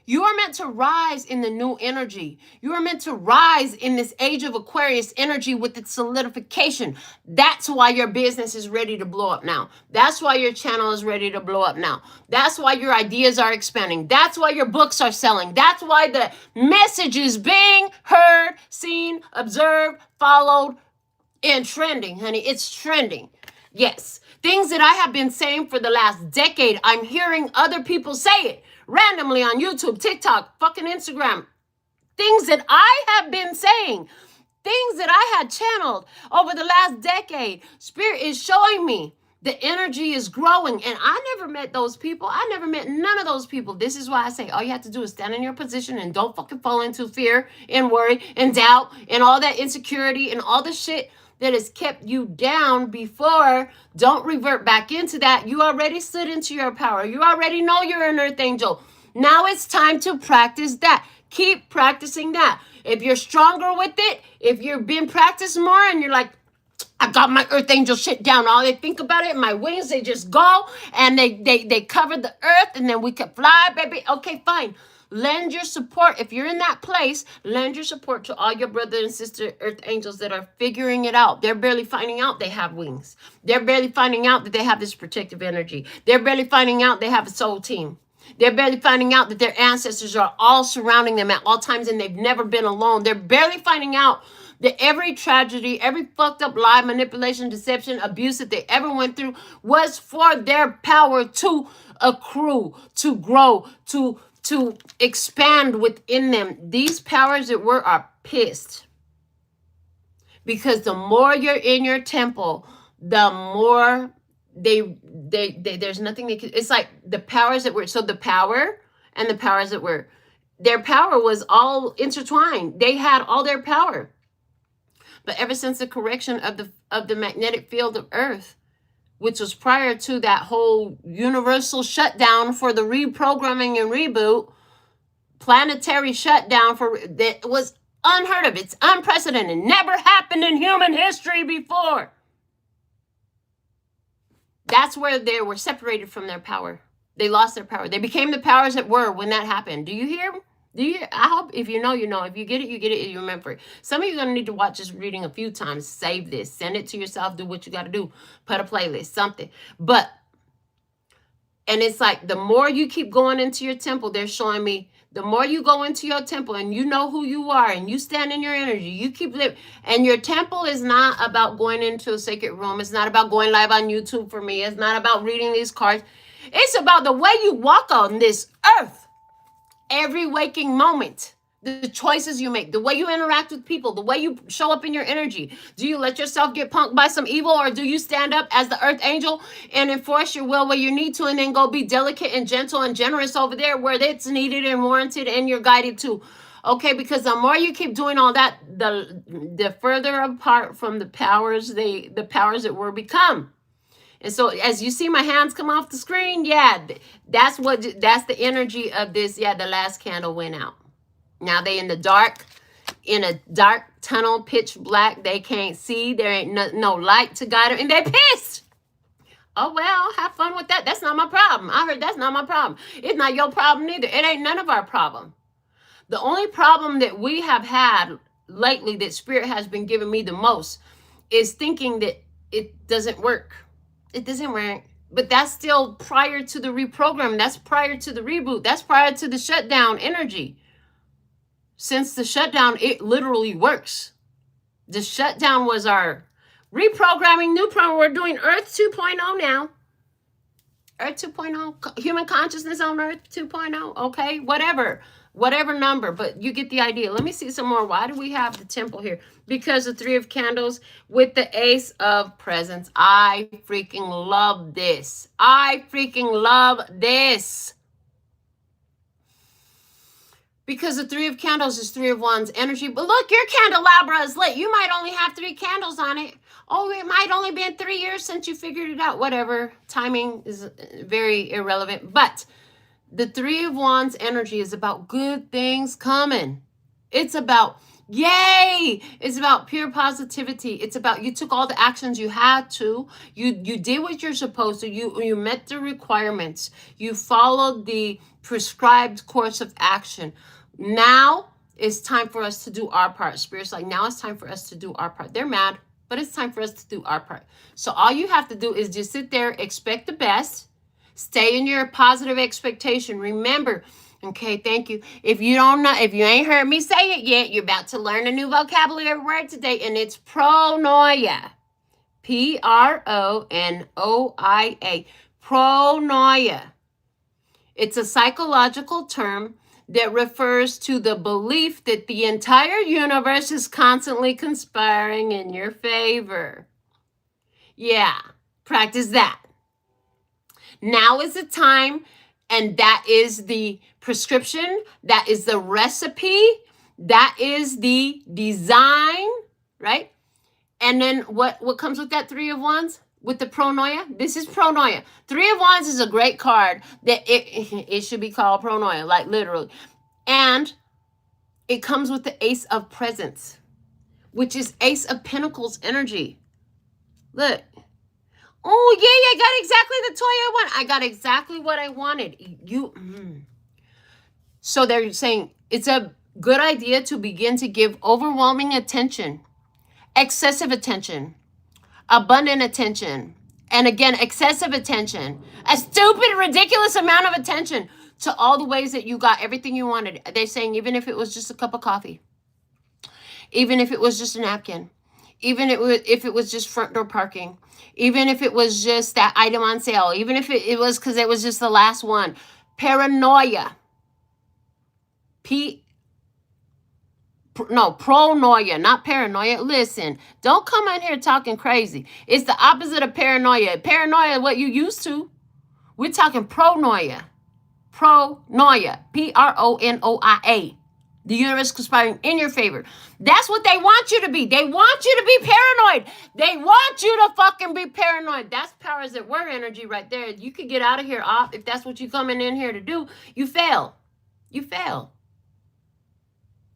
You are meant to rise in the new energy. You are meant to rise in this age of Aquarius energy with its solidification. That's why your business is ready to blow up now. That's why your channel is ready to blow up now. That's why your ideas are expanding. That's why your books are selling. That's why the message is being heard, seen, observed, followed, and trending, honey. It's trending. Yes. Things that I have been saying for the last decade, I'm hearing other people say it. Randomly on YouTube, TikTok, fucking Instagram. Things that I have been saying. Things that I had channeled over the last decade. Spirit is showing me the energy is growing. And I never met those people. I never met none of those people. This is why I say all you have to do is stand in your position and don't fucking fall into fear and worry and doubt and all that insecurity and all the shit that has kept you down before. Don't revert back into that. You already stood into your power. You already know you're an earth angel. Now it's time to practice that. Keep practicing that. If you're stronger with it, if you've been practicing more and you're like, I got my earth angel shit down. All they think about it, my wings, they just go and they cover the earth and then we can fly, baby. Okay, fine. Lend your support. If you're in that place, lend your support to all your brother and sister earth angels that are figuring it out. They're barely finding out they have wings. They're barely finding out that they have this protective energy. They're barely finding out they have a soul team. They're barely finding out that their ancestors are all surrounding them at all times and they've never been alone. They're barely finding out that every tragedy, every fucked up lie, manipulation, deception, abuse that they ever went through was for their power to accrue, to grow, to expand within them. These powers that were are pissed. Because the more you're in your temple, the more there's nothing they could. It's like the powers that were, so the power and the powers that were, their power was all intertwined. They had all their power. But ever since the correction of the magnetic field of Earth, which was prior to that whole universal shutdown for the reprogramming and reboot, planetary shutdown that was unheard of. It's unprecedented. Never happened in human history before. That's where they were separated from their power. They lost their power. They became the powers that were when that happened. Do you hear? I hope if you know, you know. If you get it, you remember it. Some of you are going to need to watch this reading a few times. Save this. Send it to yourself. Do what you got to do. Put a playlist. Something. But And it's like the more you keep going into your temple, they're showing me the more you go into your temple and you know who you are and you stand in your energy, you keep living. And your temple is not about going into a sacred room. It's not about going live on YouTube for me. It's not about reading these cards. It's about the way you walk on this earth every waking moment. The choices you make, the way you interact with people, the way you show up in your energy. Do you let yourself get punked by some evil, or do you stand up as the earth angel and enforce your will where you need to, and then go be delicate and gentle and generous over there where it's needed and warranted and you're guided to? Okay, because the more you keep doing all that, the further apart from the powers that were become. And so as you see my hands come off the screen, yeah, that's the energy of this. Yeah, the last candle went out. Now they in a dark tunnel, pitch black. They can't see. There ain't no light to guide them, and they pissed. Oh, well, have fun with that. That's not my problem. I heard that's not my problem. It's not your problem either. It ain't none of our problem. The only problem that we have had lately that Spirit has been giving me the most is thinking that it doesn't work. It doesn't work. But that's still prior to the reprogram. That's prior to the reboot. That's prior to the shutdown energy. Since the shutdown, it literally works. The shutdown was our reprogramming, new program. We're doing Earth 2.0 now. Earth 2.0, human consciousness on Earth 2.0. Okay, whatever number, but you get the idea. Let me see some more. Why do we have the temple here? Because the Three of Candles with the Ace of Presents. I freaking love this. I freaking love this. Because the Three of Candles is Three of Wands energy. But look, your candelabra is lit. You might only have 3 candles on it. Oh, it might only been 3 years since you figured it out. Whatever. Timing is very irrelevant. But the Three of Wands energy is about good things coming. It's about, yay! It's about pure positivity. It's about you took all the actions you had to. You did what you're supposed to. You met the requirements. You followed the prescribed course of action. Now it's time for us to do our part. Spirit's like, now it's time for us to do our part. They're mad, but it's time for us to do our part. So all you have to do is just sit there, expect the best, stay in your positive expectation. Remember, okay, thank you. If you don't know, if you ain't heard me say it yet, you're about to learn a new vocabulary word today, and it's pronoia. Pronoia. Pronoia. It's a psychological term that refers to the belief that the entire universe is constantly conspiring in your favor. Yeah, practice that. Now is the time, and that is the prescription, that is the recipe, that is the design, right? And then what comes with that Three of Wands? With the pronoia? This is pronoia. Three of Wands is a great card that it should be called pronoia, like literally. And it comes with the Ace of Presents, which is Ace of Pentacles energy. Look. Oh, yeah, I got exactly the toy I want. I got exactly what I wanted. So they're saying it's a good idea to begin to give overwhelming attention, excessive attention, abundant attention, and again, excessive attention, a stupid, ridiculous amount of attention to all the ways that you got everything you wanted. They're saying even if it was just a cup of coffee, even if it was just a napkin, even if it was just front door parking, even if it was just that item on sale, even if it was because it was just the last one. Paranoia. Pronoia, not paranoia. Listen, don't come in here talking crazy. It's the opposite of paranoia. Paranoia, what you used to. We're talking pronoia. Pronoia. Pronoia. The universe conspiring in your favor. That's what they want you to be. They want you to be paranoid. They want you to fucking be paranoid. That's powers that were energy right there. You could get out of here off if that's what you're coming in here to do. You fail. You fail.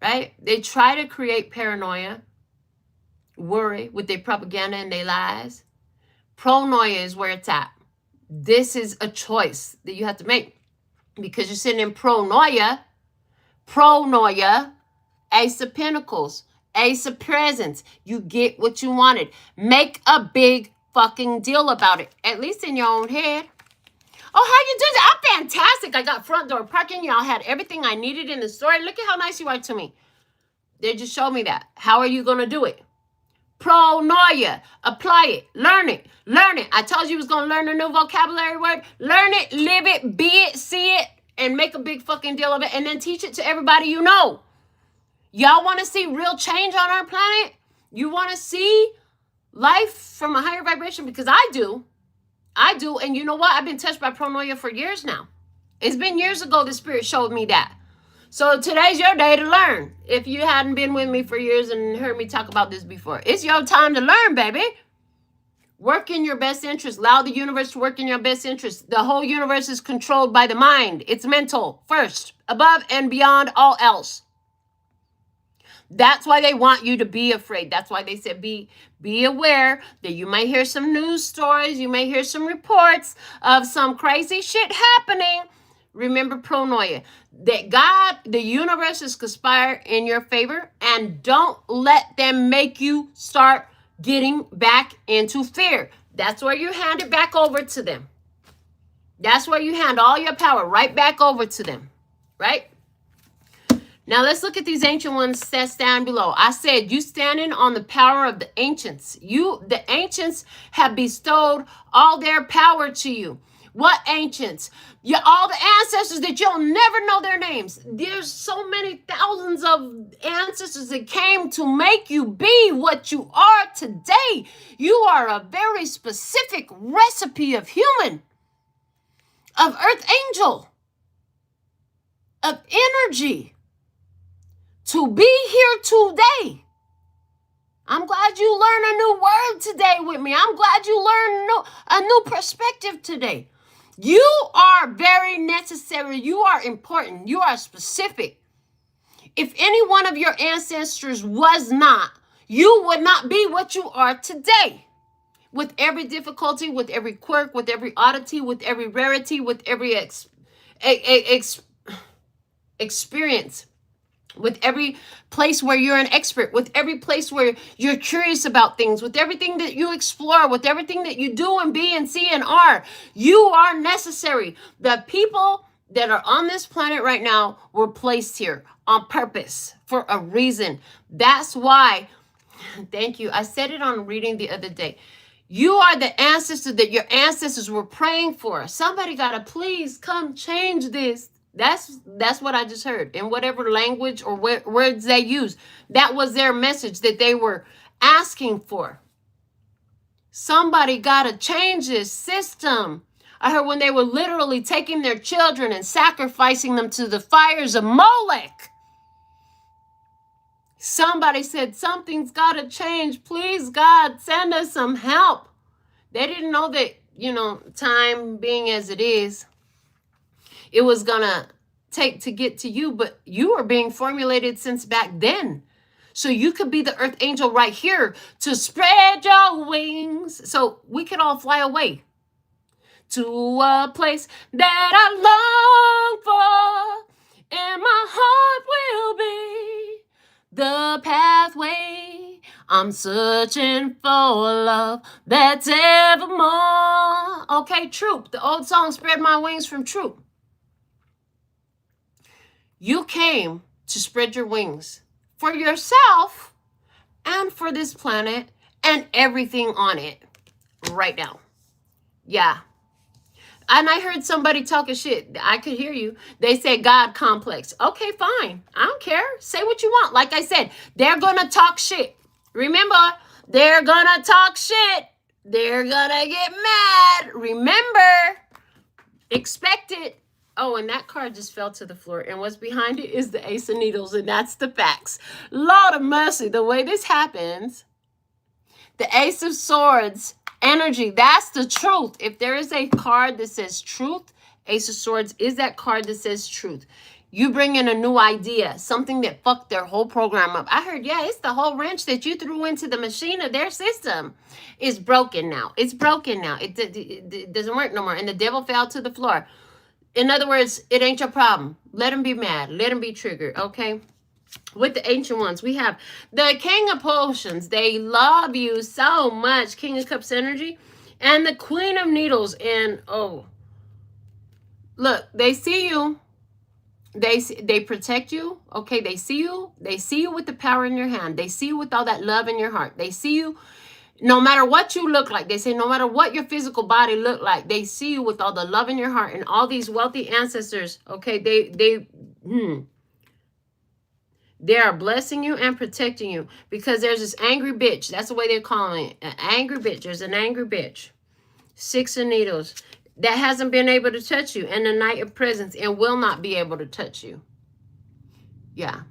Right? They try to create paranoia, worry with their propaganda and their lies. Pronoia is where it's at. This is a choice that you have to make because you're sitting in pronoia. Pronoia, Ace of Pentacles, Ace of Presents. You get what you wanted. Make a big fucking deal about it, at least in your own head. Oh, how you doing? I'm fantastic. I got front door parking. Y'all had everything I needed in the store. Look at how nice you are to me. They just showed me that. How are you going to do it? Pronoia. Apply it. Learn it. Learn it. I told you was going to learn a new vocabulary word. Learn it, live it, be it, see it, and make a big fucking deal of it, and then teach it to everybody you know. Y'all want to see real change on our planet? You want to see life from a higher vibration? Because I do. I do. And you know what? I've been touched by pronoia for years now. It's been years ago the spirit showed me that. So today's your day to learn. If you hadn't been with me for years and heard me talk about this before, it's your time to learn, baby. Work in your best interest. Allow the universe to work in your best interest. The whole universe is controlled by the mind. It's mental first, above and beyond all else. That's why they want you to be afraid. That's why they said be aware that you may hear some news stories. You may hear some reports of some crazy shit happening. Remember pronoia. That God, the universe is conspire in your favor, and don't let them make you start getting back into fear. That's where you hand it back over to them. That's where you hand all your power right back over to them, right? Now let's look at these ancient ones that stand below. I said you standing on the power of the ancients. The ancients have bestowed all their power to you. What ancients? All the ancestors that you'll never know their names. There's so many thousands of ancestors that came to make you be what you are today. You are a very specific recipe of human, of earth angel, of energy to be here today. I'm glad you learned a new word today with me. I'm glad you learned a new perspective today. You are very necessary. You are important. You are specific. If any one of your ancestors was not, you would not be what you are today. With every difficulty, with every quirk, with every oddity, with every rarity, with every experience, with every place where you're an expert, with every place where you're curious about things, with everything that you explore, with everything that you do and be and see and are, you are necessary. The people that are on this planet right now were placed here on purpose for a reason. That's why, thank you. I said it on reading the other day. You are the ancestor that your ancestors were praying for. Somebody got to please come change this. That's what I just heard in whatever language or words they use. That was their message that they were asking for. Somebody got to change this system. I heard when they were literally taking their children and sacrificing them to the fires of Molech. Somebody said, something's got to change. Please, God, send us some help. They didn't know that, time being as it is, it was going to take to get to you, but you were being formulated since back then. So you could be the earth angel right here to spread your wings so we could all fly away to a place that I long for, and my heart will be the pathway. I'm searching for love that's evermore. Okay, Troop. The old song, Spread My Wings from Troop. You came to spread your wings for yourself and for this planet and everything on it right now. Yeah. And I heard somebody talking shit. I could hear you. They said God complex. Okay, fine. I don't care. Say what you want. Like I said, they're going to talk shit. Remember, they're going to talk shit. They're going to get mad. Remember, expect it. Oh, and that card just fell to the floor. And what's behind it is the Ace of Needles. And that's the facts. Lord of mercy, the way this happens, the Ace of Swords energy, that's the truth. If there is a card that says truth, Ace of Swords is that card that says truth. You bring in a new idea, something that fucked their whole program up. I heard, yeah, it's the whole wrench that you threw into the machine of their system. It's broken now. It's broken now. It doesn't work no more. And the devil fell to the floor. In other words, it ain't your problem. Let them be mad. Let them be triggered, okay? With the ancient ones, we have the King of Potions. They love you so much. King of Cups energy. And the Queen of Needles. And, oh, Look, they see you. They protect you. Okay, they see you. They see you with the power in your hand. They see you with all that love in your heart. They see you no matter what you look like. They say no matter what your physical body look like, they see you with all the love in your heart. And all these wealthy ancestors, okay, they are blessing you and protecting you, because there's this angry bitch. That's the way they're calling it. An angry bitch. There's an angry bitch. 6 of Needles. That hasn't been able to touch you. And the Knight of Presents, and will not be able to touch you. Yeah.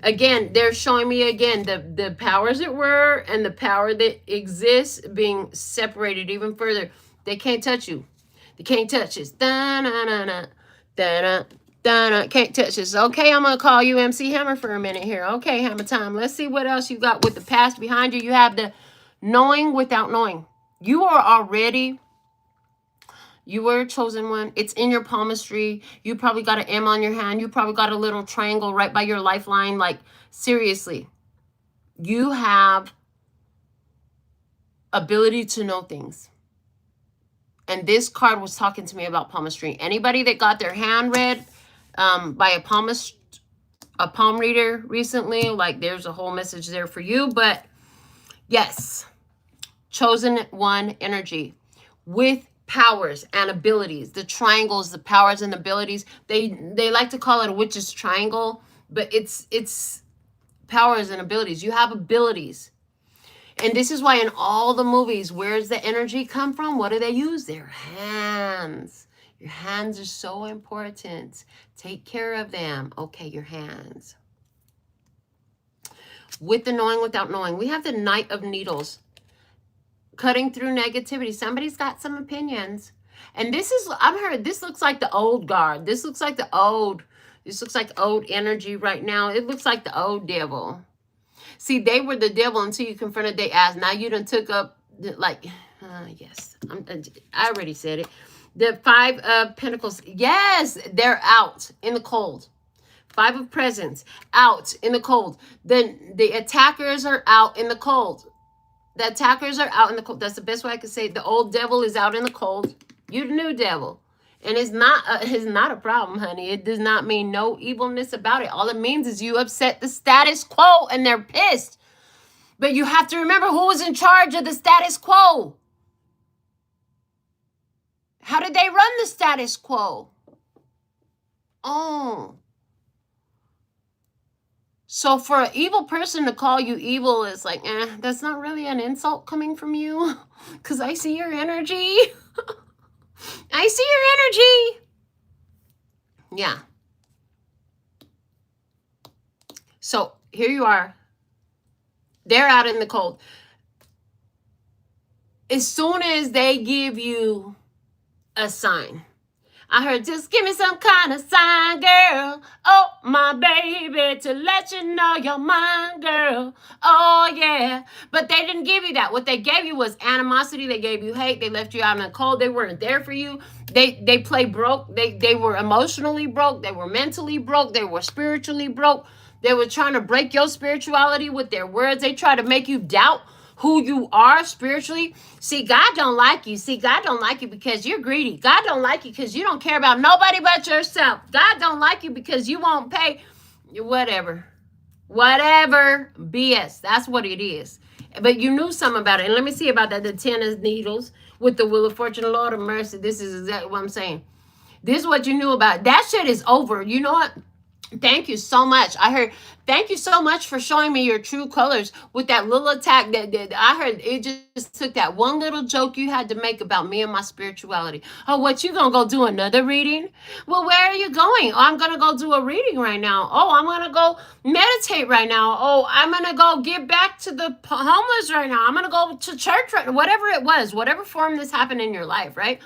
Again, they're showing me again the powers that were and the power that exists being separated even further. They can't touch you. They can't touch us. Da-na-na-na. Da-na. Donna, can't touch this. Okay, I'm going to call you MC Hammer for a minute here. Okay, Hammer time. Let's see what else you got with the past behind you. You have the knowing without knowing. You were a chosen one. It's in your palmistry. You probably got an M on your hand. You probably got a little triangle right by your lifeline. Like, seriously, you have ability to know things. And this card was talking to me about palmistry. Anybody that got their hand read by a palm reader recently, like, there's a whole message there for you. But yes, chosen one energy with powers and abilities. The triangles, the powers and abilities, they like to call it a witch's triangle, but it's powers and abilities. You have abilities. And this is why in all the movies, where's the energy come from? What do they use? Their hands. Your hands are so important. Take care of them. Okay, your hands. With the knowing without knowing, we have the Knight of Needles. Cutting through negativity. Somebody's got some opinions. And this is, I've heard, this looks like the old guard. This looks like old energy right now. It looks like the old devil. See, they were the devil until you confronted their ass. Now you done took up, yes, I already said it. The 5 of Pentacles, yes, they're out in the cold. 5 of Presents, out in the cold. Then the attackers are out in the cold. The attackers are out in the cold. That's the best way I could say it. The old devil is out in the cold. You the new devil. And it's not a problem, honey. It does not mean no evilness about it. All it means is you upset the status quo and they're pissed. But you have to remember who was in charge of the status quo. How did they run the status quo? Oh. So for an evil person to call you evil is like, that's not really an insult coming from you. Because I see your energy. I see your energy. Yeah. So here you are. They're out in the cold. As soon as they give you a sign, I heard, just give me some kind of sign, girl. Oh, my baby, to let you know you're mine, girl. Oh, yeah. But they didn't give you that. What they gave you was animosity. They gave you hate. They left you out in the cold. They weren't there for you. They play broke. They were emotionally broke. They were mentally broke. They were spiritually broke. They were trying to break your spirituality with their words. They try to make you doubt who you are spiritually. See, God don't like you. See, God don't like you because you're greedy. God don't like you because you don't care about nobody but yourself. God don't like you because you won't pay. Whatever. BS. That's what it is. But you knew something about it. And let me see about that. The 10 of Needles with the Wheel of Fortune, Lord of Mercy. This is exactly what I'm saying. This is what you knew about. That shit is over. You know what? Thank you so much. I heard, thank you so much for showing me your true colors with that little attack that I heard. It just took that one little joke you had to make about me and my spirituality. Oh, what, you gonna go do another reading? Well, where are you going? Oh, I'm gonna go do a reading right now. Oh, I'm gonna go meditate right now. Oh, I'm gonna go give back to the homeless right now. I'm gonna go to church right now. Whatever it was, whatever form this happened in your life, right?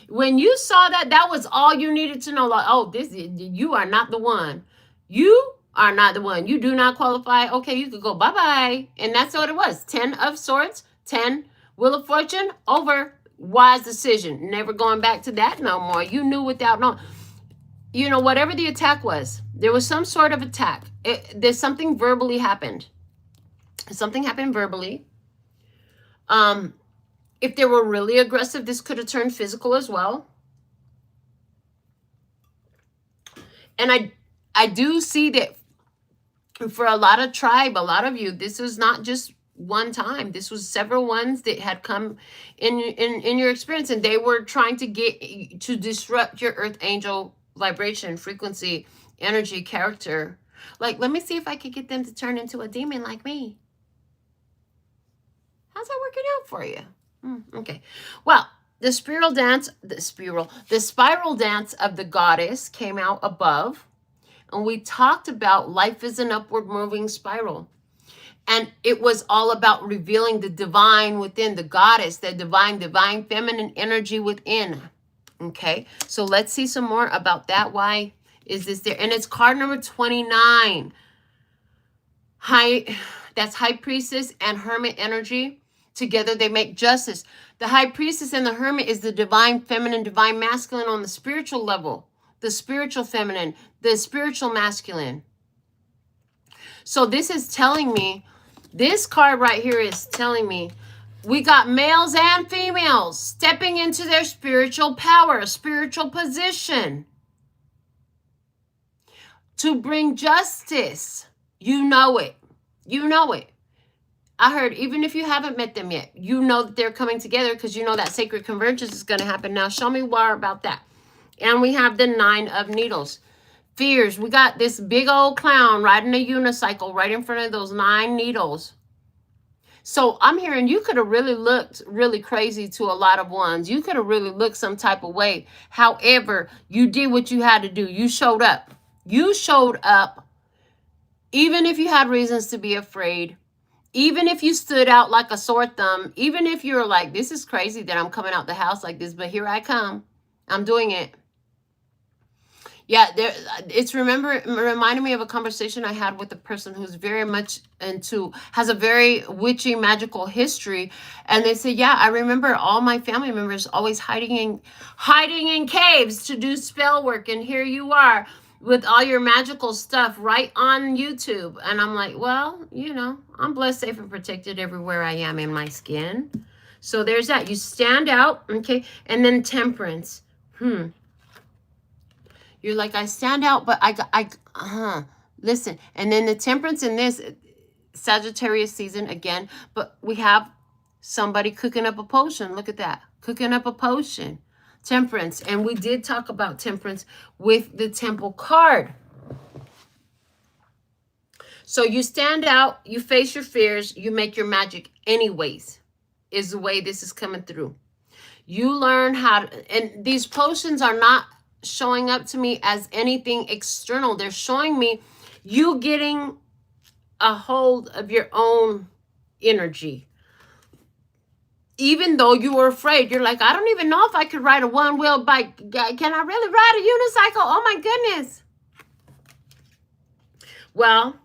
When you saw that, that was all you needed to know. Like, oh, you are not the one. You are not the one. You do not qualify. Okay, you could go bye-bye. And that's what it was. 10 of Swords, 10, Wheel of Fortune, over. Wise decision. Never going back to that no more. You knew without knowing. You know, whatever the attack was, there was some sort of attack. There's something verbally happened. Something happened verbally. If they were really aggressive, this could have turned physical as well. And I do see that for a lot of tribe, a lot of you, this is not just one time. This was several ones that had come in your experience, and they were trying to get to disrupt your earth angel vibration, frequency, energy, character. Like, let me see if I could get them to turn into a demon like me. How's that working out for you? Okay. Well, the spiral dance of the goddess came out above. And we talked about life is an upward moving spiral. And it was all about revealing the divine within, the goddess, the divine feminine energy within. Okay, so let's see some more about that. Why is this there? And it's card number 29. That's High Priestess and Hermit energy. Together they make justice. The High Priestess and the Hermit is the divine feminine, divine masculine on the spiritual level. The spiritual feminine, the spiritual masculine. So this is telling me, this card right here is telling me, we got males and females stepping into their spiritual power, spiritual position to bring justice. You know it. You know it. I heard, even if you haven't met them yet, you know that they're coming together because you know that sacred convergence is going to happen. Now, show me more about that. And we have the 9 of Needles. Fears. We got this big old clown riding a unicycle right in front of those 9 needles. So I'm hearing you could have really looked really crazy to a lot of ones. You could have really looked some type of way. However, you did what you had to do. You showed up. You showed up. Even if you had reasons to be afraid. Even if you stood out like a sore thumb. Even if you're like, this is crazy that I'm coming out the house like this, but here I come. I'm doing it. Yeah, it's reminding me of a conversation I had with a person who's very much has a very witchy, magical history. And they say, yeah, I remember all my family members always hiding in caves to do spell work. And here you are with all your magical stuff right on YouTube. And I'm like, well, you know, I'm blessed, safe, and protected everywhere I am in my skin. So there's that. You stand out, okay? And then Temperance. You're like, I stand out, but listen. And then the Temperance in this Sagittarius season again, but we have somebody cooking up a potion. Look at that. Cooking up a potion. Temperance. And we did talk about Temperance with the Temple card. So you stand out, you face your fears, you make your magic anyways, is the way this is coming through. You learn how to, and these potions are not showing up to me as anything external. They're showing me you getting a hold of your own energy. Even though you were afraid, you're like, I don't even know if I could ride a one-wheel bike. Can I really ride a unicycle? Oh my goodness. Well,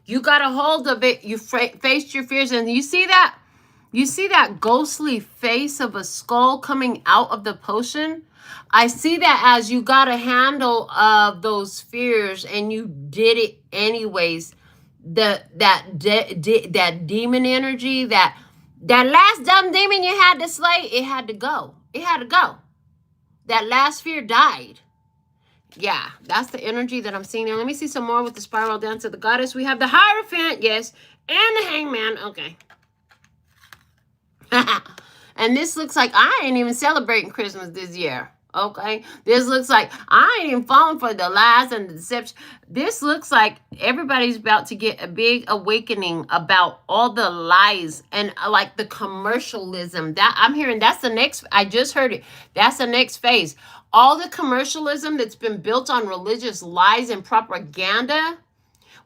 you got a hold of it. You faced your fears, and you see that? You see that ghostly face of a skull coming out of the potion? I see that as you got a handle of those fears and you did it anyways. That demon energy, that last dumb demon you had to slay, it had to go. It had to go. That last fear died. Yeah, that's the energy that I'm seeing there. Let me see some more with the spiral dance of the goddess. We have the Hierophant, yes, and the Hangman. Okay. And this looks like I ain't even celebrating Christmas this year. Okay, this looks like I ain't even falling for the lies and the deception. This looks like everybody's about to get a big awakening about all the lies and like the commercialism that I'm hearing. That's the next, I just heard it. That's the next phase. All the commercialism that's been built on religious lies and propaganda.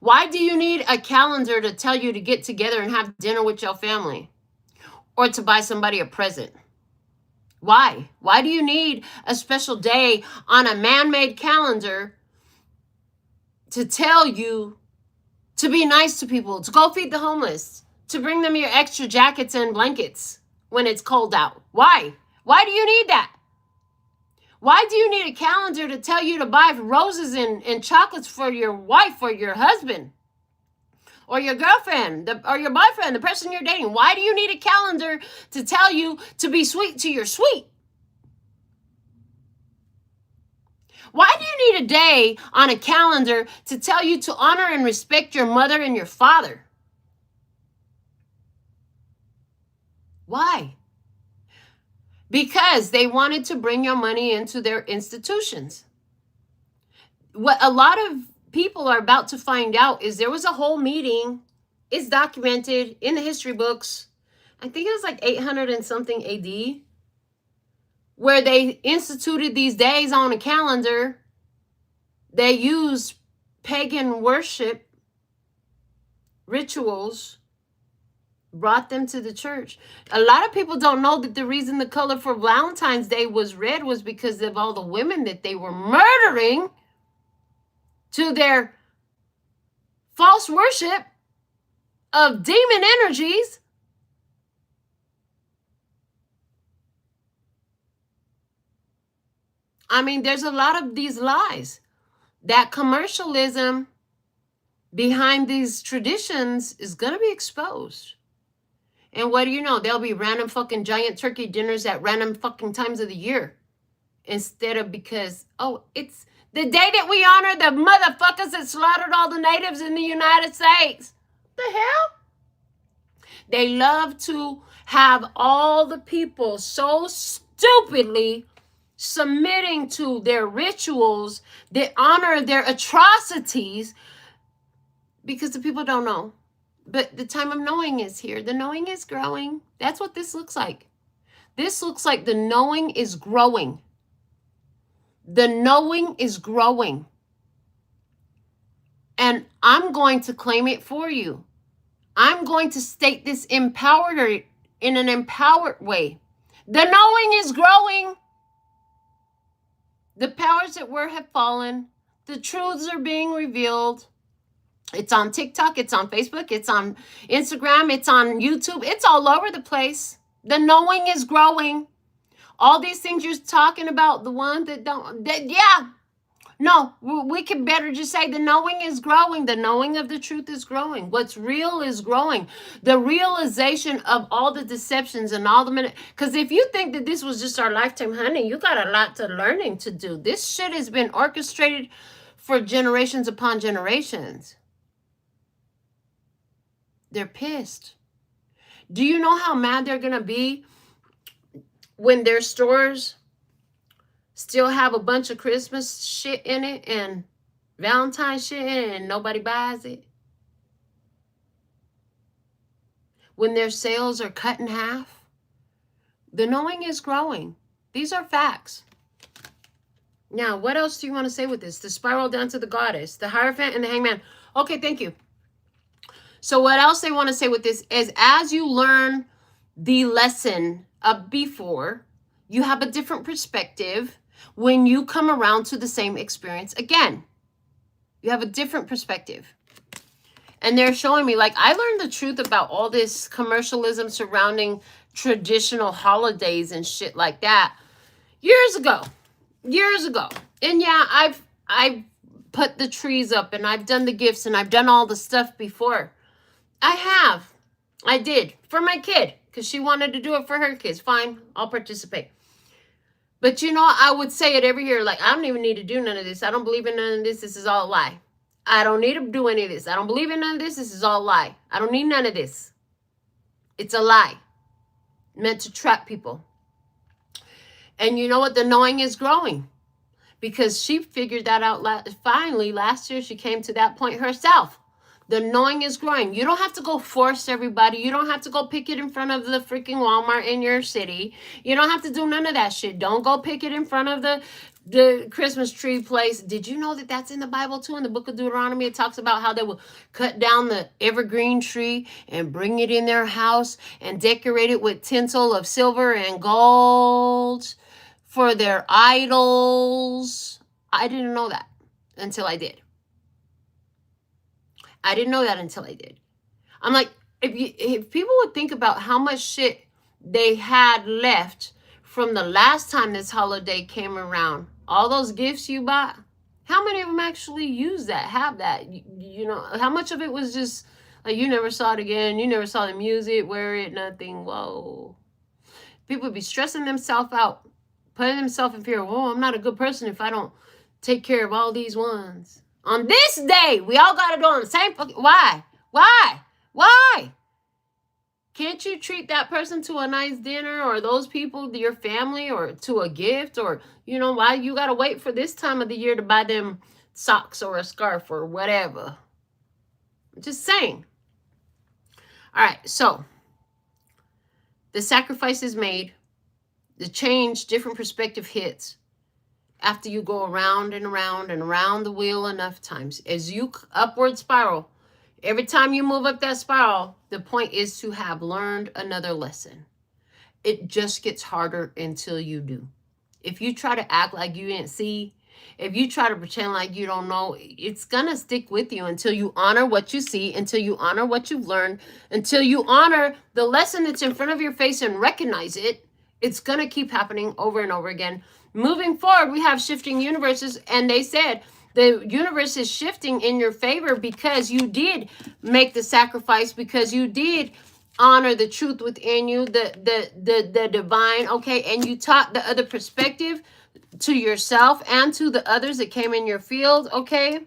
Why do you need a calendar to tell you to get together and have dinner with your family? Or to buy somebody a present? Why? Why do you need a special day on a man-made calendar to tell you to be nice to people, to go feed the homeless, to bring them your extra jackets and blankets when it's cold out? Why? Why do you need that? Why do you need a calendar to tell you to buy roses and chocolates for your wife or your husband? Or your girlfriend, or your boyfriend, the person you're dating? Why do you need a calendar to tell you to be sweet to your sweet? Why do you need a day on a calendar to tell you to honor and respect your mother and your father? Why? Because they wanted to bring your money into their institutions. What a lot of people are about to find out is there was a whole meeting. It's documented in the history books. I think it was like 800 and something AD, where they instituted these days on a calendar. They used pagan worship rituals, brought them to the church. A lot of people don't know that the reason the color for Valentine's Day was red was because of all the women that they were murdering to their false worship of demon energies. I mean, there's a lot of these lies. That commercialism behind these traditions is going to be exposed. And what do you know? There'll be random fucking giant turkey dinners at random fucking times of the year. Instead of because, oh, it's the day that we honor the motherfuckers that slaughtered all the natives in the United States. The hell? They love to have all the people so stupidly submitting to their rituals that honor their atrocities because the people don't know. But the time of knowing is here. The knowing is growing. That's what this looks like. This looks like the knowing is growing. The knowing is growing. And I'm going to claim it for you. I'm going to state this in an empowered way. The knowing is growing. The powers that were have fallen. The truths are being revealed. It's on TikTok. It's on Facebook. It's on Instagram. It's on YouTube. It's all over the place. The knowing is growing. All these things you're talking about, the ones that don't, yeah. No, we can better just say the knowing is growing. The knowing of the truth is growing. What's real is growing. The realization of all the deceptions and all the minute. Because if you think that this was just our lifetime, honey, you got a lot to learning to do. This shit has been orchestrated for generations upon generations. They're pissed. Do you know how mad they're going to be when their stores still have a bunch of Christmas shit in it and Valentine's shit in it and nobody buys it? When their sales are cut in half? The knowing is growing. These are facts. Now, what else do you want to say with this? The spiral down to the goddess, the Hierophant, and the Hangman. Okay, thank you. So what else they want to say with this is as you learn the lesson of before, you have a different perspective when you come around to the same experience again. You have a different perspective. And they're showing me, like, I learned the truth about all this commercialism surrounding traditional holidays and shit like that years ago. And yeah, I've put the trees up and I've done the gifts and I've done all the stuff before. I did for my kid because she wanted to do it for her kids. Fine, I'll participate. But you know, I would say it every year, like, I don't even need to do none of this. I don't believe in none of this. This is all a lie. I don't need to do any of this. I don't believe in none of this. This is all a lie. I don't need none of this. It's a lie meant to trap people. And you know what? The knowing is growing because she figured that out finally last year. She came to that point herself. The knowing is growing. You don't have to go force everybody. You don't have to go pick it in front of the freaking Walmart in your city. You don't have to do none of that shit. Don't go pick it in front of the Christmas tree place. Did you know that that's in the Bible too? In the book of Deuteronomy, it talks about how they will cut down the evergreen tree and bring it in their house and decorate it with tinsel of silver and gold for their idols. I didn't know that until I did. I didn't know that until I did. I'm like, if people would think about how much shit they had left from the last time this holiday came around, all those gifts you bought, how many of them actually use that, have that? You know, how much of it was just like you never saw it again, you never saw the music, wear it, nothing, whoa. People would be stressing themselves out, putting themselves in fear. Whoa, I'm not a good person if I don't take care of all these ones. On this day, we all got to do it on the same fucking... Why? Why? Why? Can't you treat that person to a nice dinner, or those people, your family, or to a gift? Or, you know, why you got to wait for this time of the year to buy them socks or a scarf or whatever? Just saying. All right, so the sacrifice is made. The change, different perspective hits after you go around and around and around the wheel enough times. As you upward spiral, every time you move up that spiral, the point is to have learned another lesson. It just gets harder until you do. If you try to act like you didn't see, if you try to pretend like you don't know, it's going to stick with you until you honor what you see, until you honor what you've learned, until you honor the lesson that's in front of your face and recognize it. It's going to keep happening over and over again. Moving forward, we have shifting universes, and they said the universe is shifting in your favor because you did make the sacrifice, because you did honor the truth within you, the divine, okay? And you taught the other perspective to yourself and to the others that came in your field, okay?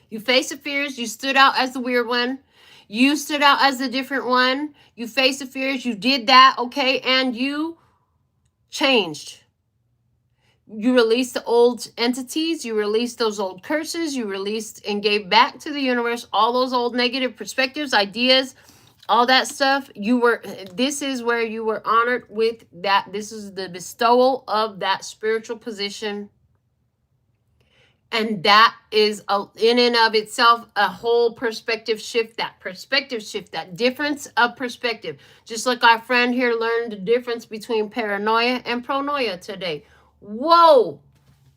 You faced the fears. You stood out as the weird one. You stood out as the different one. You faced the fears. You did that, okay? And you changed. You released the old entities. You released those old curses. You released and gave back to the universe all those old negative perspectives, ideas, all that stuff. This is where you were honored with that. This is the bestowal of that spiritual position. And that is in and of itself a whole perspective shift, that difference of perspective. Just like our friend here learned the difference between paranoia and pronoia today. Whoa,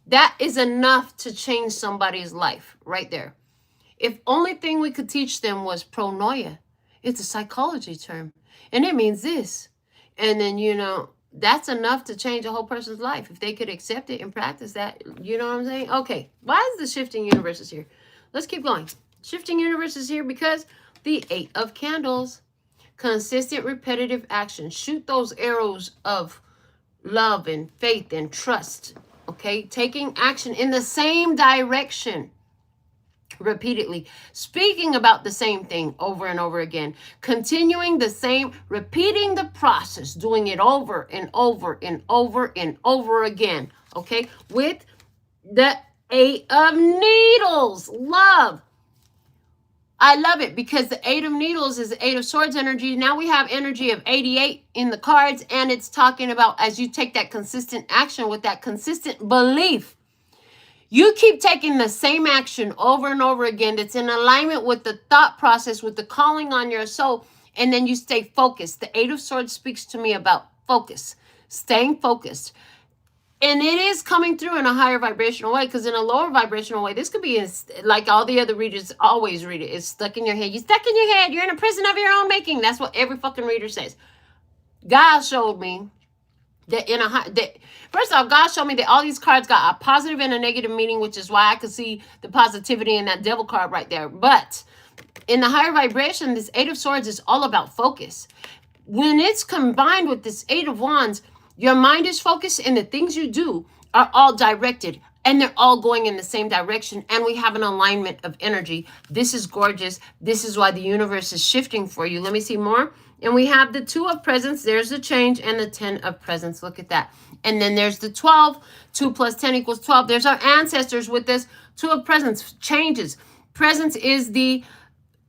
that is enough to change somebody's life right there. If only thing we could teach them was pronoia. It's a psychology term, and it means this. And then, you know, that's enough to change a whole person's life if they could accept it and practice that. You know what I'm saying? Okay, why is the shifting universes here? Let's keep going. Shifting universes here because the 8 of Candles. Consistent, repetitive action. Shoot those arrows of love and faith and trust. Okay, taking action in the same direction repeatedly, speaking about the same thing over and over again, continuing the same, repeating the process, doing it over and over and over and over again. Okay, with the 8 of Needles, love. I love it because the 8 of Needles is the 8 of Swords energy. Now we have energy of 88 in the cards, and it's talking about as you take that consistent action with that consistent belief. You keep taking the same action over and over again that's in alignment with the thought process, with the calling on your soul, and then you stay focused. The 8 of Swords speaks to me about focus, staying focused. And it is coming through in a higher vibrational way, because in a lower vibrational way, this could be like all the other readers always read it. It's stuck in your head. You're stuck in your head. You're in a prison of your own making. That's what every fucking reader says. God showed me that first off, God showed me that all these cards got a positive and a negative meaning, which is why I could see the positivity in that devil card right there. But in the higher vibration, this 8 of Swords is all about focus. When it's combined with this 8 of Wands, your mind is focused and the things you do are all directed and they're all going in the same direction. And we have an alignment of energy. This is gorgeous. This is why the universe is shifting for you. Let me see more. And we have the 2 of Presents. There's the change, and the 10 of Presents. Look at that. And then there's the 12. 2 plus 10 equals 12. There's our ancestors with this 2 of Presents. Changes. Presents is the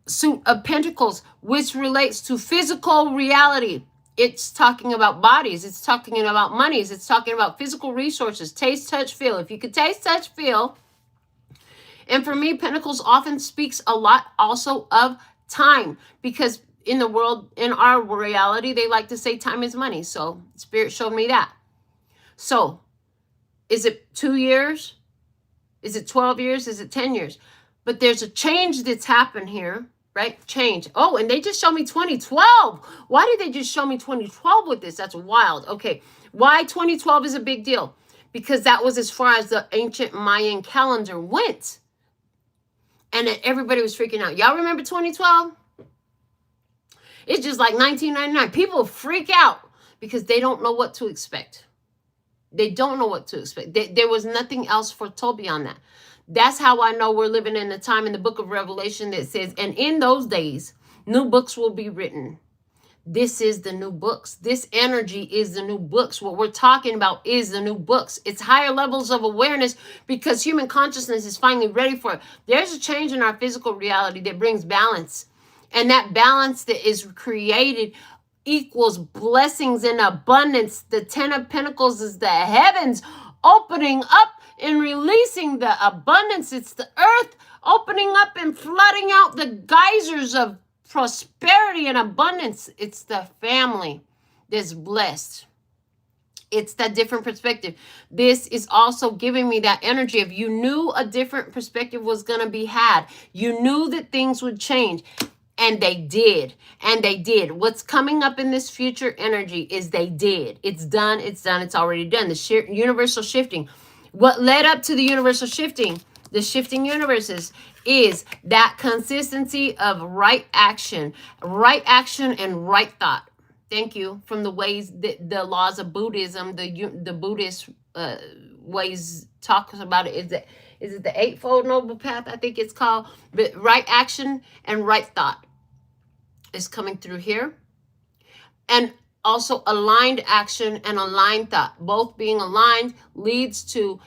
suit of Pentacles, which relates to physical reality. It's talking about bodies. It's talking about monies. It's talking about physical resources. Taste, touch, feel. If you could taste, touch, feel. And for me, Pentacles often speaks a lot also of time, because in the world, in our reality, they like to say time is money. So Spirit showed me that. So is it 2 years? Is it 12 years? Is it 10 years? But there's a change that's happened here, right? Change. Oh, and they just showed me 2012. Why did they just show me 2012 with this? That's wild. Okay. Why 2012 is a big deal? Because that was as far as the ancient Mayan calendar went. And then everybody was freaking out. Y'all remember 2012? It's just like 1999. People freak out because they don't know what to expect. They don't know what to expect. There was nothing else foretold beyond that. That's how I know we're living in a time in the book of Revelation that says, and in those days, new books will be written. This is the new books. This energy is the new books. What we're talking about is the new books. It's higher levels of awareness because human consciousness is finally ready for it. There's a change in our physical reality that brings balance. And that balance that is created equals blessings in abundance. The 10 of Pentacles is the heavens opening up and releasing the abundance. It's the earth opening up and flooding out the geysers of prosperity and abundance. It's the family that's blessed. It's that different perspective. This is also giving me that energy of you knew a different perspective was going to be had. You knew that things would change. And they did. And they did. What's coming up in this future energy is they did. It's done. It's done. It's already done. The universal shifting. What led up to the universal shifting, the shifting universes, is that consistency of right action and right thought. Thank you. From the ways that the laws of Buddhism, the Buddhist ways talks about it. Is it the Eightfold Noble Path? I think it's called. But right action and right thought is coming through here. And also aligned action and aligned thought. Both being aligned leads to,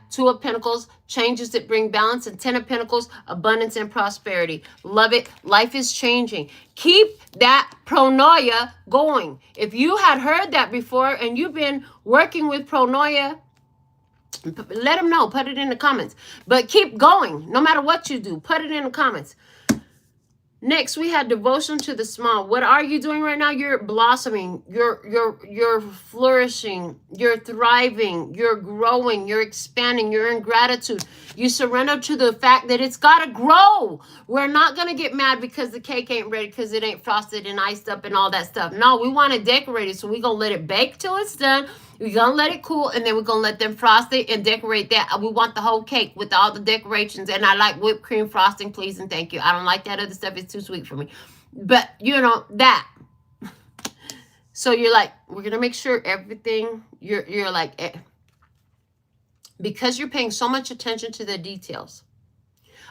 Two of Pentacles, changes that bring balance, and 10 of Pentacles, abundance and prosperity. Love it. Life is changing. Keep that pronoia going. If you had heard that before and you've been working with pronoia, let them know. Put it in the comments. But keep going. No matter what you do, put it in the comments. Next, we had devotion to the small. What are you doing right now? You're blossoming. You're flourishing. You're thriving. You're growing. You're expanding. You're in gratitude. You surrender to the fact that it's got to grow. We're not going to get mad because the cake ain't ready, because it ain't frosted and iced up and all that stuff. No, we want to decorate it. So we're going to let it bake till it's done. We're going to let it cool, and then we're going to let them frost it and decorate that. We want the whole cake with all the decorations, and I like whipped cream frosting, please and thank you. I don't like that other stuff. It's too sweet for me. But, that. So you're like, we're going to make sure everything, you're like, because you're paying so much attention to the details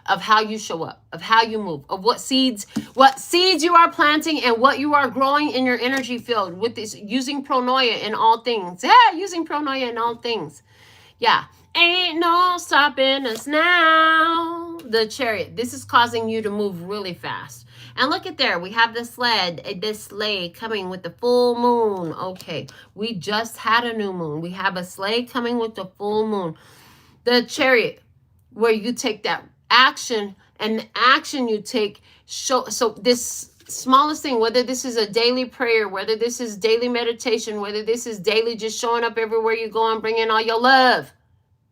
of how you show up, of how you move, of what seeds you are planting and what you are growing in your energy field with this, using pronoia in all things. Using pronoia in all things. Ain't no stopping us now. The Chariot. This is causing you to move really fast. And look at there. We have this sleigh coming with the full moon. Okay. We just had a new moon. We have a sleigh coming with the full moon. The Chariot, where you take that action, and the action you take so this smallest thing, whether this is a daily prayer, whether this is daily meditation, whether this is daily just showing up everywhere you go and bringing all your love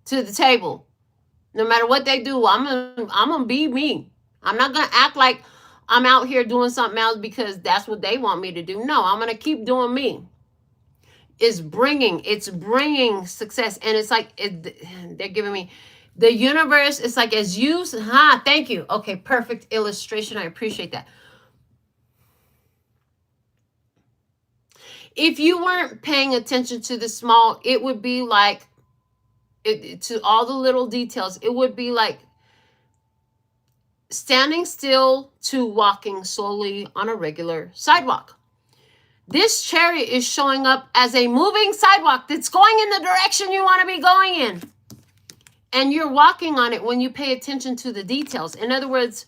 to the table. No matter what they do, I'm gonna be me. I'm not gonna act like I'm out here doing something else because that's what they want me to do. No, I'm gonna keep doing me. It's bringing success. And it's like they're giving me the universe. It's like as you, thank you. Okay, perfect illustration. I appreciate that. If you weren't paying attention to the small, it would be like, to all the little details, it would be like standing still to walking slowly on a regular sidewalk. This Chariot is showing up as a moving sidewalk that's going in the direction you want to be going in. And you're walking on it when you pay attention to the details. In other words,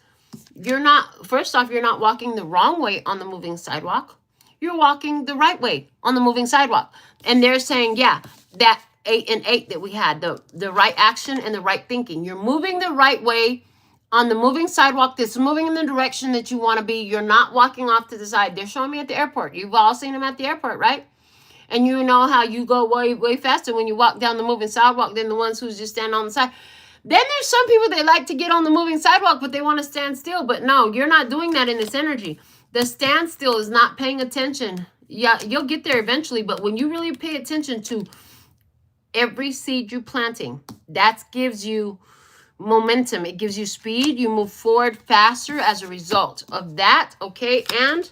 first off, you're not walking the wrong way on the moving sidewalk. You're walking the right way on the moving sidewalk. And they're saying, that 8 and 8 that we had, the right action and the right thinking. You're moving the right way on the moving sidewalk that's moving in the direction that you want to be. You're not walking off to the side. They're showing me at the airport. You've all seen them at the airport, right? And you know how you go way, way faster when you walk down the moving sidewalk than the ones who's just standing on the side. Then there's some people that like to get on the moving sidewalk, but they want to stand still. But no, you're not doing that in this energy. The standstill is not paying attention. Yeah, you'll get there eventually, but when you really pay attention to every seed you're planting, that gives you momentum. It gives you speed. You move forward faster as a result of that. Okay, and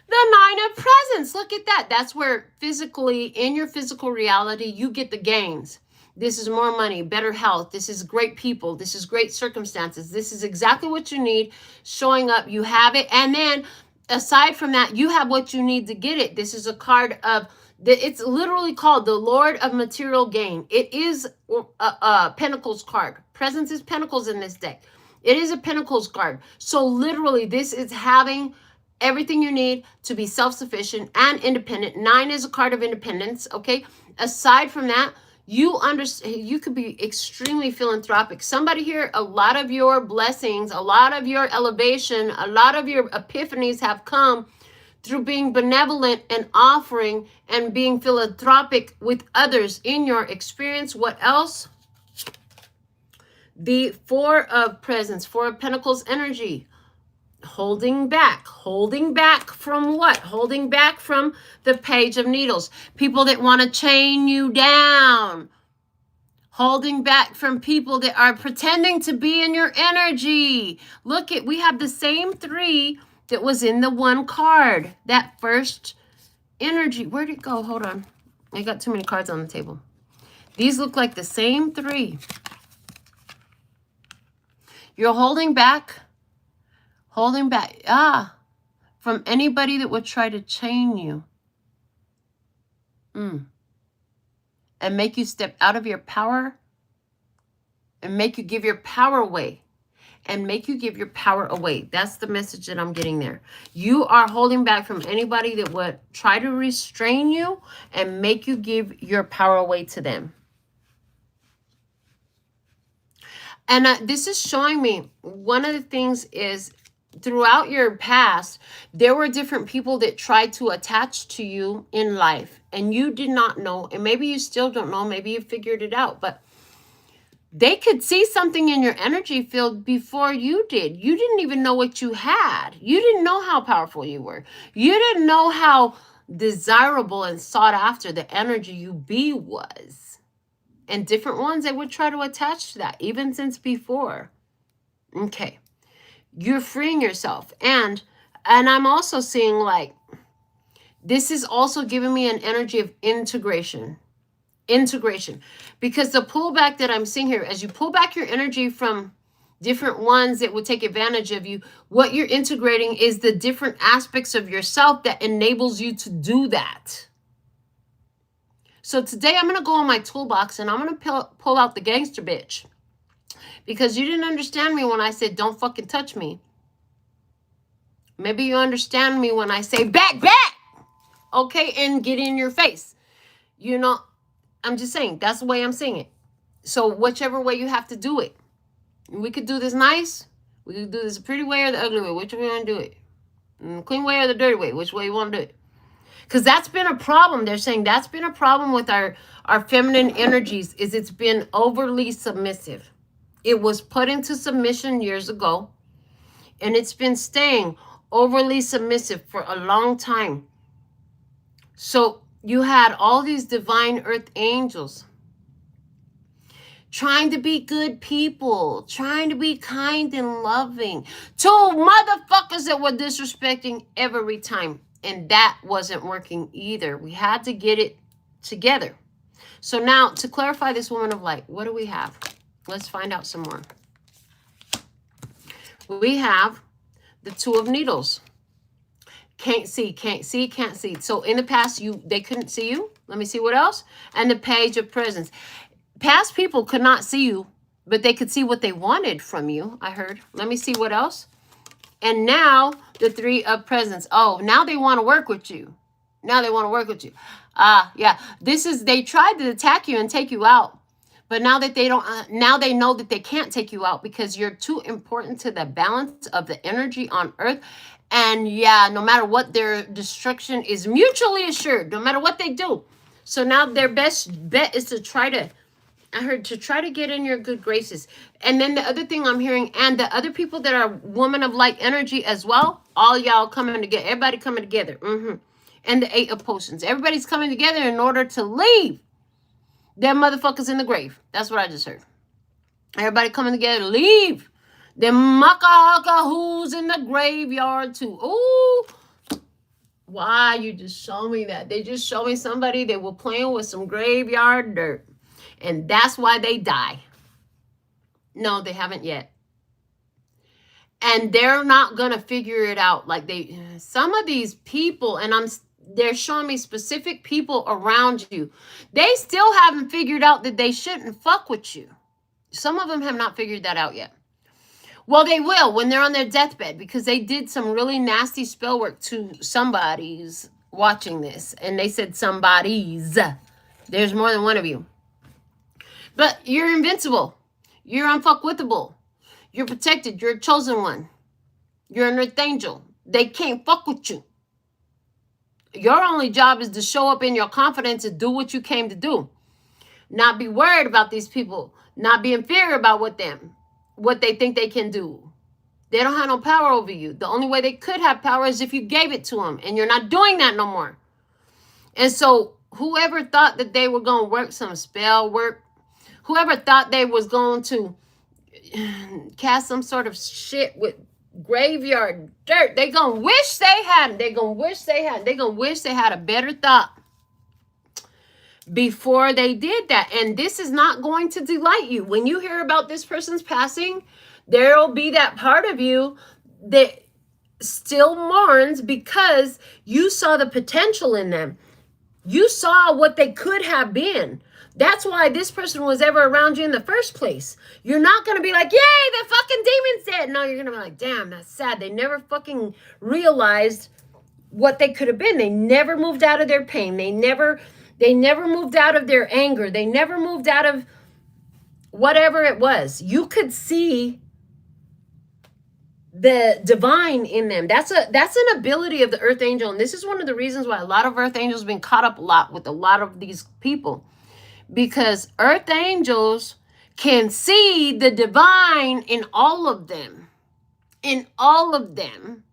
The Nine of Presents. Look at that. That's where physically, in your physical reality, you get the gains. This is more money, better health. This is great people. This is great circumstances. This is exactly what you need. Showing up, you have it. And then aside from that, you have what you need to get it. This is a card of, it's literally called the Lord of Material Gain. It is a Pentacles card. Presence is Pentacles in this deck. It is a Pentacles card. So literally, this is having everything you need to be self-sufficient and independent. 9 is a card of independence, okay? Aside from that, you understand, you could be extremely philanthropic. Somebody here, a lot of your blessings, a lot of your elevation, a lot of your epiphanies have come through being benevolent and offering and being philanthropic with others in your experience. What else? The Four of Presents, Four of Pentacles energy. Holding back from what? Holding back from the Page of Needles. People that want to chain you down. Holding back from people that are pretending to be in your energy. Look at, we have the same 3 that was in the one card. That first energy. Where'd it go? Hold on. I got too many cards on the table. These look like the same 3. You're holding back from anybody that would try to chain you and make you step out of your power and make you give your power away That's the message that I'm getting there. You are holding back from anybody that would try to restrain you and make you give your power away to them. And this is showing me one of the things is, throughout your past, there were different people that tried to attach to you in life and you did not know, and maybe you still don't know, maybe you figured it out, but they could see something in your energy field before you did. You didn't even know what you had. You didn't know how powerful you were. You didn't know how desirable and sought after the energy you be was. And different ones, they would try to attach to that, even since before. Okay. You're freeing yourself. And I'm also seeing like, this is also giving me an energy of integration. Because the pullback that I'm seeing here, as you pull back your energy from different ones that will take advantage of you, what you're integrating is the different aspects of yourself that enables you to do that. So today I'm going to go in my toolbox and I'm going to pull out the gangster bitch. Because you didn't understand me when I said, don't fucking touch me. Maybe you understand me when I say, back, okay, and get in your face. You know, I'm just saying, that's the way I'm saying it. So whichever way you have to do it. We could do this nice. We could do this pretty way or the ugly way. Which way you want to do it? The clean way or the dirty way? Which way you want to do it? Because that's been a problem. They're saying that's been a problem with our feminine energies, is it's been overly submissive. It was put into submission years ago, and it's been staying overly submissive for a long time. So you had all these divine earth angels trying to be good people, trying to be kind and loving, to motherfuckers that were disrespecting every time. And that wasn't working either. We had to get it together. So now, to clarify this woman of light, what do we have? Let's find out some more. We have the Two of Needles. Can't see. So in the past, they couldn't see you. Let me see what else. And the Page of Presents. Past people could not see you, but they could see what they wanted from you, I heard. Let me see what else. And now the Three of Presents. Oh, now they want to work with you. Yeah. They tried to attack you and take you out. But now that they don't, now they know that they can't take you out because you're too important to the balance of the energy on Earth. And yeah, no matter what, their destruction is mutually assured, no matter what they do. So now their best bet is to try to get in your good graces. And then the other thing I'm hearing, and the other people that are woman of light energy as well, all y'all coming together, everybody coming together. And the Eight of Potions. Everybody's coming together in order to leave them motherfuckers in the grave. That's what I just heard. Everybody coming together to leave them maka who's in the graveyard too. Ooh. Why you just show me that? They just show me somebody that were playing with some graveyard dirt. And that's why they die. No, they haven't yet. And they're not going to figure it out. Like some of these people, and they're showing me specific people around you. They still haven't figured out that they shouldn't fuck with you. Some of them have not figured that out yet. Well, they will when they're on their deathbed, because they did some really nasty spell work to somebody's watching this. And they said somebody's. There's more than one of you. But you're invincible. You're unfuckwithable. You're protected. You're a chosen one. You're an earth angel. They can't fuck with you. Your only job is to show up in your confidence and do what you came to do. Not be worried about these people. Not be in fear about what they think they can do. They don't have no power over you. The only way they could have power is if you gave it to them. And you're not doing that no more. And so whoever thought that they were going to work some spell work, whoever thought they was going to cast some sort of shit with graveyard dirt, they gonna wish they hadn't. They gonna wish they hadn't. They gonna wish they had a better thought before they did that. And this is not going to delight you. When you hear about this person's passing, there'll be that part of you that still mourns because you saw the potential in them. You saw what they could have been. That's why this person was ever around you in the first place. You're not going to be like, yay, the fucking demon's dead. No, you're going to be like, damn, that's sad. They never fucking realized what they could have been. They never moved out of their pain. They never moved out of their anger. They never moved out of whatever it was. You could see the divine in them. That's an ability of the earth angel. And this is one of the reasons why a lot of earth angels have been caught up a lot with a lot of these people. Because earth angels can see the divine in all of them. In all of them.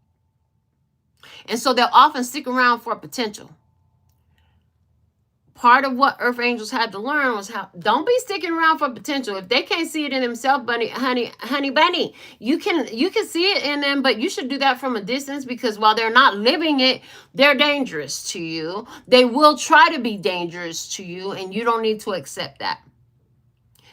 And so they'll often stick around for potential. Part of what earth angels had to learn was how, don't be sticking around for potential. If they can't see it in themselves, honey bunny, you can see it in them, but you should do that from a distance, because while they're not living it, they're dangerous to you. They will try to be dangerous to you, and you don't need to accept that.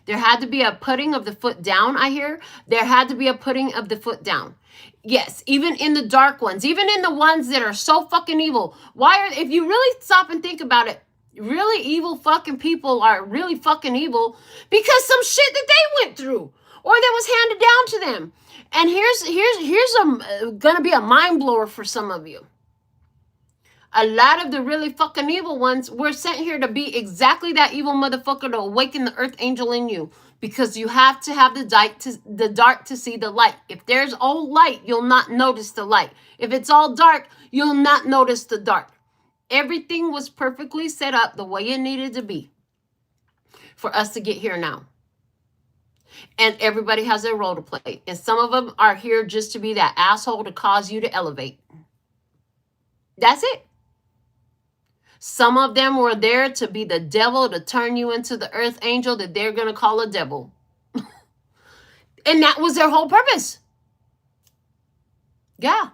There had to be a putting of the foot down, I hear. There had to be a putting of the foot down. Yes, even in the dark ones, even in the ones that are so fucking evil. If you really stop and think about it, really evil fucking people are really fucking evil because some shit that they went through or that was handed down to them. And here's gonna be a mind blower for some of you. A lot of the really fucking evil ones were sent here to be exactly that evil motherfucker to awaken the earth angel in you, because you have to have the dark to see the light. If there's all light, you'll not notice the light. If it's all dark, you'll not notice the dark. Everything was perfectly set up the way it needed to be for us to get here now. And everybody has their role to play. And some of them are here just to be that asshole to cause you to elevate. That's it. Some of them were there to be the devil, to turn you into the earth angel that they're going to call a devil. And that was their whole purpose. Yeah.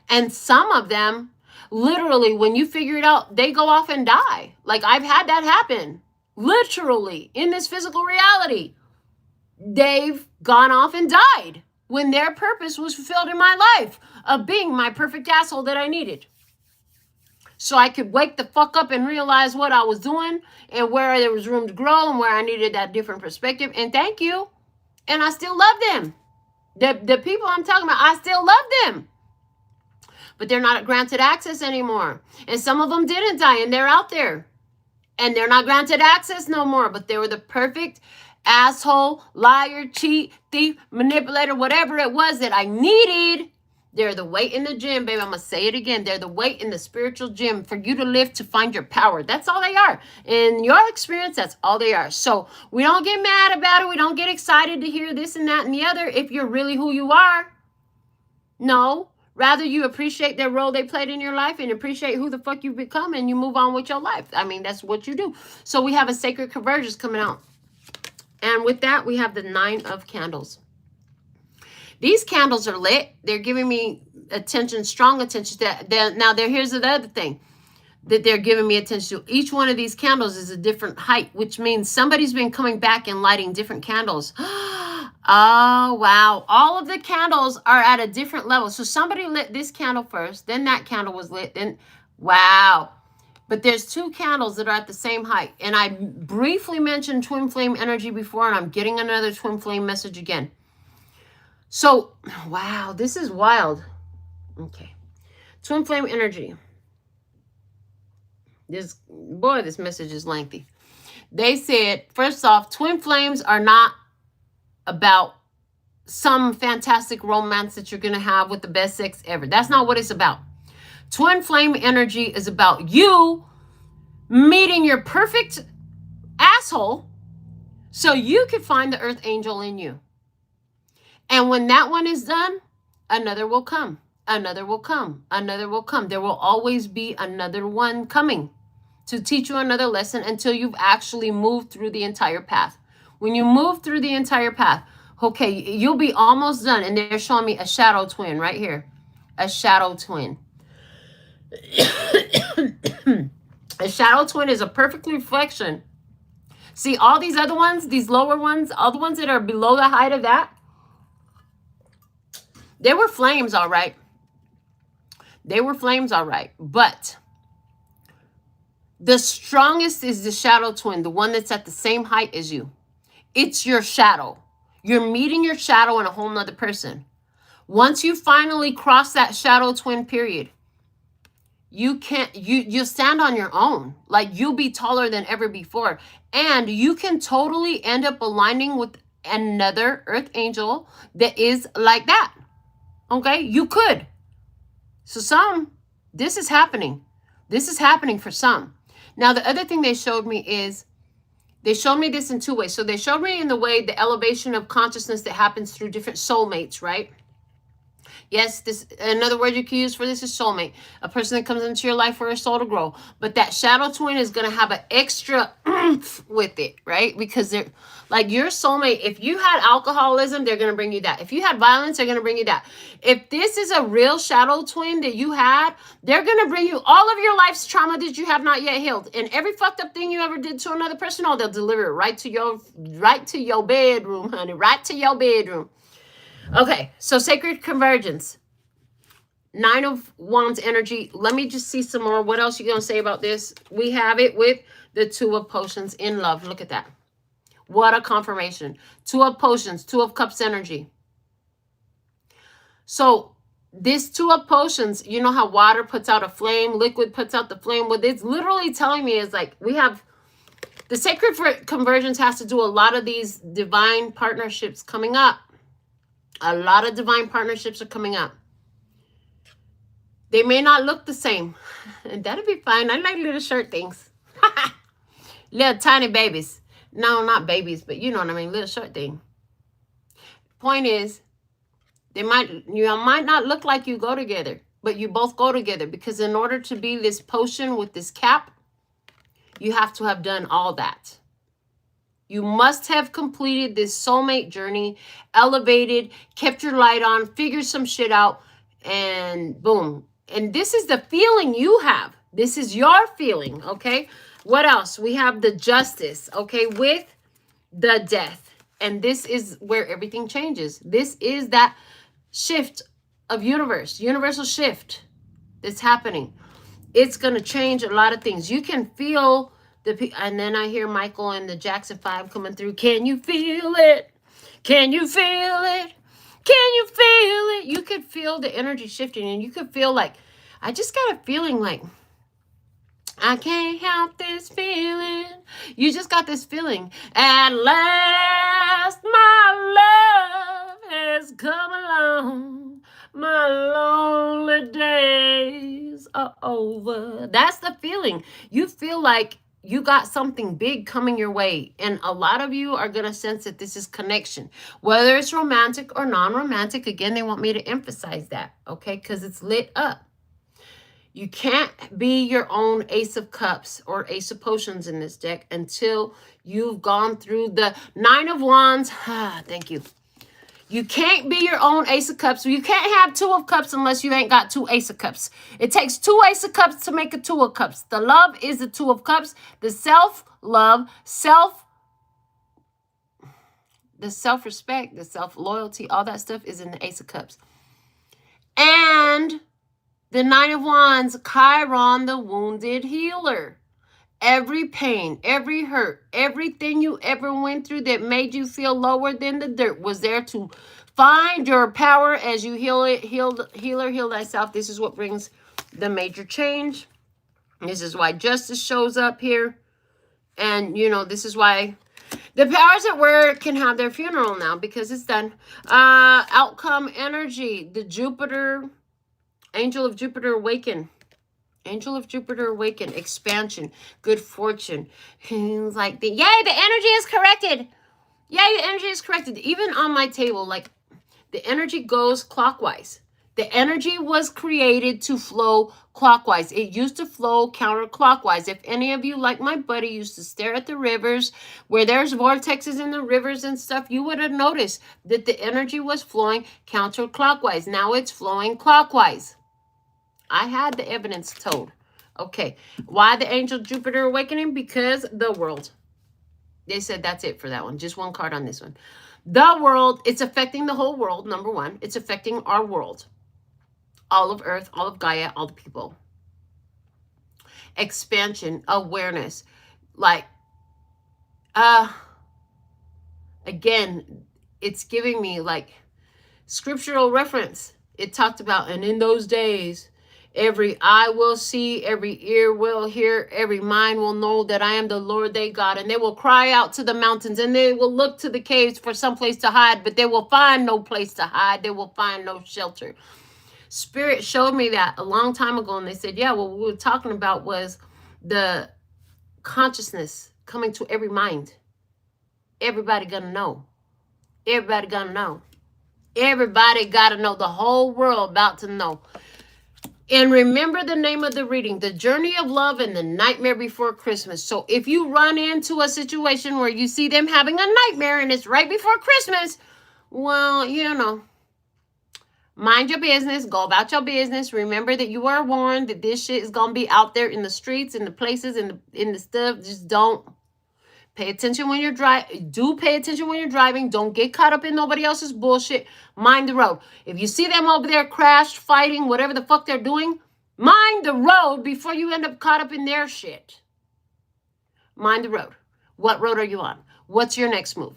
And some of them, literally, when you figure it out, they go off and die. Like, I've had that happen. Literally, in this physical reality. They've gone off and died when their purpose was fulfilled in my life of being my perfect asshole that I needed. So I could wake the fuck up and realize what I was doing and where there was room to grow and where I needed that different perspective. And thank you. And I still love them. The people I'm talking about, I still love them. But they're not granted access anymore. And some of them didn't die, and they're out there. And they're not granted access no more. But they were the perfect asshole, liar, cheat, thief, manipulator, whatever it was that I needed. They're the weight in the gym, baby. I'm going to say it again. They're the weight in the spiritual gym for you to live, to find your power. That's all they are. In your experience, that's all they are. So we don't get mad about it. We don't get excited to hear this and that and the other if you're really who you are. No. Rather, you appreciate their role they played in your life and appreciate who the fuck you've become, and you move on with your life. I mean, that's what you do. So we have a sacred convergence coming out. And with that, we have the 9 of Candles. These candles are lit. They're giving me attention, strong attention. Now, here's the other thing that they're giving me attention to. Each one of these candles is a different height, which means somebody's been coming back and lighting different candles. Oh, wow. All of the candles are at a different level. So somebody lit this candle first, then that candle was lit, then, wow. But there's 2 candles that are at the same height. And I briefly mentioned twin flame energy before, and I'm getting another twin flame message again. So, wow, this is wild. Okay. Twin flame energy. This message is lengthy. They said, first off, twin flames are not about some fantastic romance that you're going to have with the best sex ever. That's not what it's about. Twin flame energy is about you meeting your perfect asshole so you can find the earth angel in you. And when that one is done, another will come. Another will come. Another will come. There will always be another one coming to teach you another lesson until you've actually moved through the entire path. When you move through the entire path, okay, you'll be almost done. And they're showing me a shadow twin right here. A shadow twin. A shadow twin is a perfect reflection. See, all these other ones, these lower ones, all the ones that are below the height of that, they were flames, all right. They were flames, all right. But the strongest is the shadow twin, the one that's at the same height as you. It's your shadow. You're meeting your shadow in a whole nother person. Once you finally cross that shadow twin period, you stand on your own. Like, you'll be taller than ever before. And you can totally end up aligning with another earth angel that is like that. Okay? You could. So this is happening. This is happening for some. Now, the other thing they showed me is, they showed me this in 2 ways. So they showed me in the way, the elevation of consciousness that happens through different soulmates, right? Yes, another word you can use for this is soulmate. A person that comes into your life for a soul to grow. But that shadow twin is going to have an extra oomph with it, right? Because they're like your soulmate. If you had alcoholism, they're going to bring you that. If you had violence, they're going to bring you that. If this is a real shadow twin that you had, they're going to bring you all of your life's trauma that you have not yet healed. And every fucked up thing you ever did to another person, they'll deliver it right to your bedroom, honey. Right to your bedroom. Okay, so sacred convergence. 9 of Wands energy. Let me just see some more. What else you going to say about this? We have it with the 2 of Potions in love. Look at that. What a confirmation. 2 of Potions, 2 of Cups energy. So this 2 of Potions, you know how water puts out a flame, liquid puts out the flame. What it's literally telling me is like we have the sacred convergence has to do a lot of these divine partnerships coming up. A lot of divine partnerships are coming up. They may not look the same. And that'll be fine. I like little short things. Little tiny babies. No, not babies, but you know what I mean. Little short thing. Point is, you might not look like you go together, but you both go together. Because in order to be this potion with this cap, you have to have done all that. You must have completed this soulmate journey, elevated, kept your light on, figured some shit out, and boom. And this is the feeling you have. This is your feeling, okay? What else? We have the justice, okay, with the death. And this is where everything changes. This is that shift of universal shift that's happening. It's going to change a lot of things. You can feel and then I hear Michael and the Jackson 5 coming through. Can you feel it? Can you feel it? Can you feel it? You could feel the energy shifting, and you could feel like, I just got a feeling like, I can't help this feeling. You just got this feeling. At last, my love has come along. My lonely days are over. That's the feeling. You feel like you got something big coming your way. And a lot of you are going to sense that this is connection. Whether it's romantic or non-romantic. Again, they want me to emphasize that. Okay? Because it's lit up. You can't be your own Ace of Cups or Ace of Potions in this deck until you've gone through the 9 of Wands. Thank you. You can't be your own Ace of Cups. You can't have 2 of Cups unless you ain't got 2 Ace of Cups. It takes 2 Ace of Cups to make a 2 of Cups. The love is the 2 of Cups. The self-love, the self-respect, the self-loyalty, all that stuff is in the Ace of Cups. And the 9 of Wands, Chiron, the wounded healer. Every pain, every hurt, everything you ever went through that made you feel lower than the dirt was there to find your power as you heal thyself. This is what brings the major change. This is why justice shows up here. And, you know, this is why the powers at work can have their funeral now because it's done. Outcome energy, the Jupiter, angel of Jupiter awaken. Angel of Jupiter awaken, expansion, good fortune. He's like, yay, the energy is corrected. Yay, the energy is corrected. Even on my table, like the energy goes clockwise. The energy was created to flow clockwise. It used to flow counterclockwise. If any of you, like my buddy, used to stare at the rivers where there's vortexes in the rivers and stuff, you would have noticed that the energy was flowing counterclockwise. Now it's flowing clockwise. I had the evidence told. Okay. Why the angel Jupiter awakening? Because the world. They said that's it for that one. Just one card on this one. The world. It's affecting the whole world, number one. It's affecting our world. All of Earth, all of Gaia, all the people. Expansion, awareness. Like, again, it's giving me like scriptural reference. It talked about, and in those days, every eye will see, every ear will hear, every mind will know that I am the Lord their God. And they will cry out to the mountains and they will look to the caves for some place to hide, but they will find no place to hide. They will find no shelter. Spirit showed me that a long time ago. And they said, yeah, what we were talking about was the consciousness coming to every mind. Everybody gonna know. Everybody gonna know. Everybody gotta know. The whole world about to know. And remember the name of the reading, The Journey of Love and the Nightmare Before Christmas. So if you run into a situation where you see them having a nightmare and it's right before Christmas, well, you know, mind your business. Go about your business. Remember that you are warned that this shit is going to be out there in the streets, in the places, in the stuff. Just don't. Pay attention when you're driving. Do pay attention when you're driving. Don't get caught up in nobody else's bullshit. Mind the road. If you see them over there crashed, fighting, whatever the fuck they're doing, mind the road before you end up caught up in their shit. Mind the road. What road are you on? What's your next move?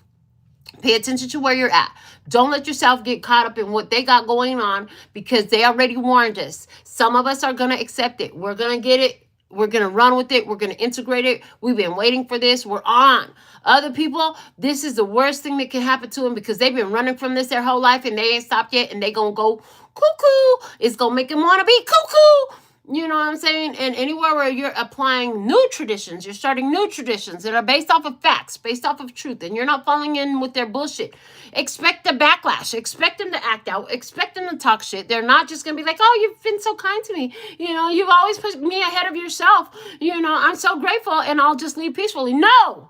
Pay attention to where you're at. Don't let yourself get caught up in what they got going on because they already warned us. Some of us are going to accept it. We're going to get it. We're going to run with it. We're going to integrate it. We've been waiting for this. We're on. Other people, this is the worst thing that can happen to them because they've been running from this their whole life and they ain't stopped yet and they going to go cuckoo. It's going to make them want to be cuckoo. You know what I'm saying? And anywhere where you're applying new traditions, you're starting new traditions that are based off of facts, based off of truth, and you're not falling in with their bullshit. Expect the backlash. Expect them to act out. Expect them to talk shit. They're not just going to be like, oh, you've been so kind to me. You know, you've always put me ahead of yourself. You know, I'm so grateful and I'll just leave peacefully. No.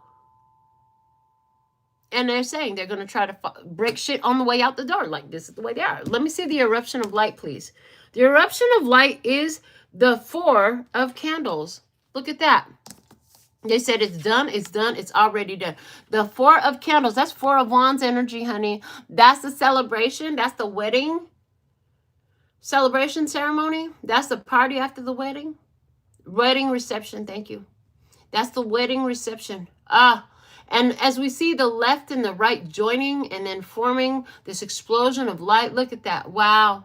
And they're saying they're going to try to break shit on the way out the door. Like, this is the way they are. Let me see the eruption of light, please. The eruption of light is the 4 of candles. Look at that. They said it's done. It's done. It's already done. The 4 of candles. That's 4 of wands energy, honey. That's the celebration. That's the wedding celebration ceremony. That's the party after the wedding. Wedding reception. Thank you. That's the wedding reception. And as we see the left and the right joining and then forming this explosion of light. Look at that. Wow.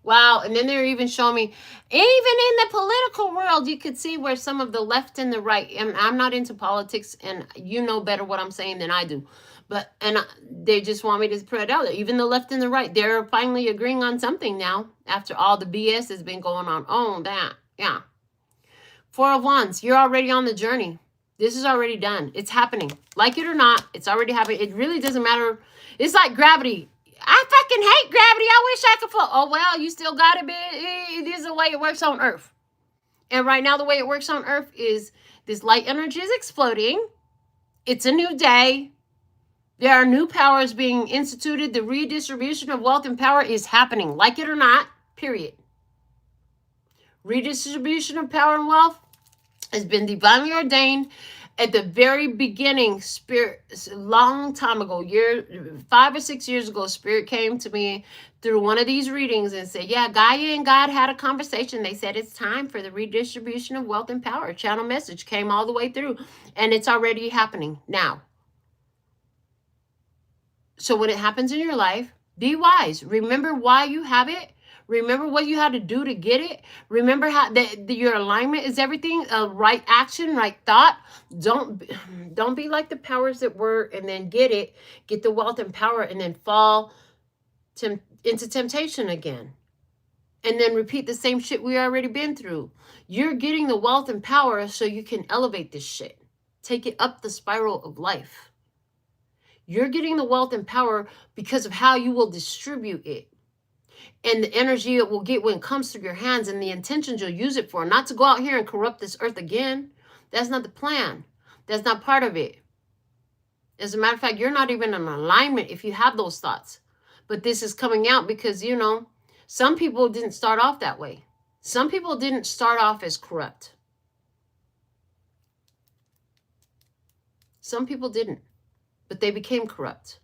Wow. And then they're even showing me, even in the political world, you could see where some of the left and the right, and I'm not into politics, and you know better what I'm saying than I do. But, and they just want me to put it out there. Even the left and the right, they're finally agreeing on something now after all the BS has been going on. Oh, that. Yeah. 4 of wands. You're already on the journey. This is already done. It's happening. Like it or not, it's already happening. It really doesn't matter. It's like gravity. I fucking hate gravity. I wish I could float. Oh, well, you still got to be. This is the way it works on Earth. And right now, the way it works on Earth is this light energy is exploding. It's a new day. There are new powers being instituted. The redistribution of wealth and power is happening, like it or not, period. Redistribution of power and wealth has been divinely ordained at the very beginning. Spirit, a long time ago, 5 or 6 years ago, Spirit came to me through one of these readings and said, yeah, Gaia and God had a conversation. They said it's time for the redistribution of wealth and power. Channel message came all the way through, and it's already happening now. So when it happens in your life, be wise. Remember why you have it. Remember what you had to do to get it. Remember how your alignment is everything. Right action, right thought. Don't be like the powers that were and then get the wealth and power and then fall into temptation again. And then repeat the same shit we already been through. You're getting the wealth and power so you can elevate this shit. Take it up the spiral of life. You're getting the wealth and power because of how you will distribute it. And the energy it will get when it comes through your hands and the intentions you'll use it for. Not to go out here and corrupt this earth again. That's not the plan. That's not part of it. As a matter of fact, you're not even in alignment if you have those thoughts. But this is coming out because, you know, some people didn't start off that way. Some people didn't start off as corrupt. Some people didn't. But they became corrupt.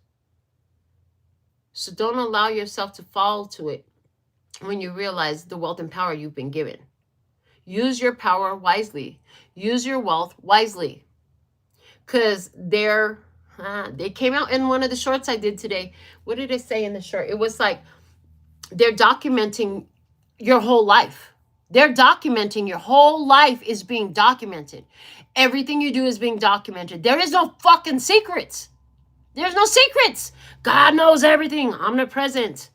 So don't allow yourself to fall to it when you realize the wealth and power you've been given. Use your power wisely. Use your wealth wisely. Because they came out in one of the shorts I did today. What did it say in the short? It was like they're documenting your whole life. They're documenting your whole life is being documented. Everything you do is being documented. There is no fucking secrets. There's no secrets. God knows everything. Omnipresent.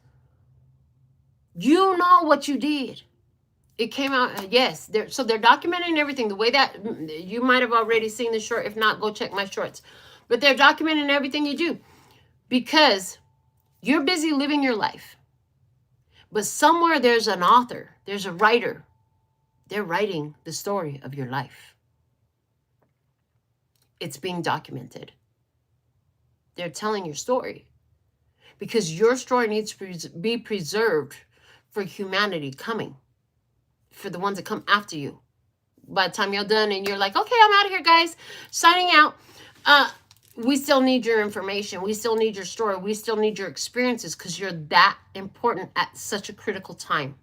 You know what you did. It came out, yes. So they're documenting everything the way that you might have already seen the short. If not, go check my shorts. But they're documenting everything you do because you're busy living your life. But somewhere there's an author. There's a writer. They're writing the story of your life. It's being documented. They're telling your story because your story needs to be preserved for humanity coming, for the ones that come after you. By the time you're done and you're like, okay, I'm out of here, guys, signing out. We still need your information. We still need your story. We still need your experiences because you're that important at such a critical time.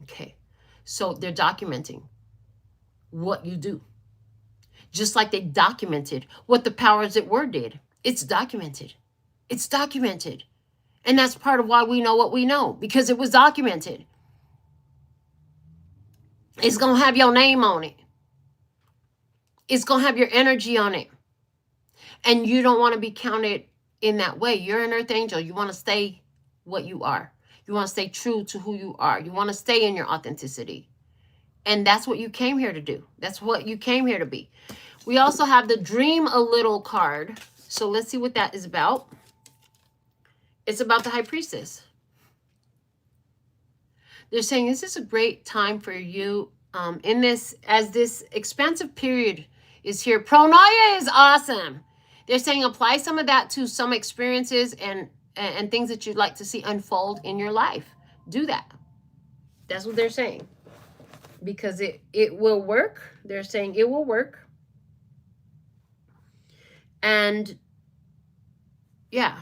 Okay, so they're documenting what you do. Just like they documented what the powers that were did. It's documented. It's documented. And that's part of why we know what we know, because it was documented. It's going to have your name on it. It's going to have your energy on it. And you don't want to be counted in that way. You're an earth angel. You want to stay what you are. You want to stay true to who you are. You want to stay in your authenticity. And that's what you came here to do. That's what you came here to be. We also have the Dream a Little card. So let's see what that is about. It's about the High Priestess. They're saying this is a great time for you in this, as this expansive period is here. Pronoia is awesome. They're saying apply some of that to some experiences and things that you'd like to see unfold in your life. Do that. That's what they're saying. Because it will work. They're saying it will work. And yeah.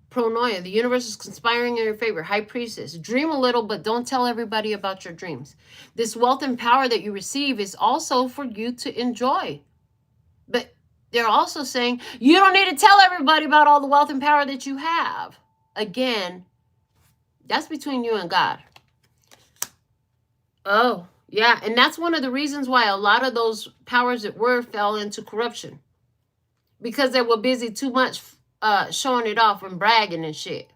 Pronoia, the universe is conspiring in your favor. High Priestess, dream a little, but don't tell everybody about your dreams. This wealth and power that you receive is also for you to enjoy. But they're also saying you don't need to tell everybody about all the wealth and power that you have. Again, that's between you and God. Oh, yeah. And that's one of the reasons why a lot of those powers that were fell into corruption. Because they were busy too much showing it off and bragging and shit.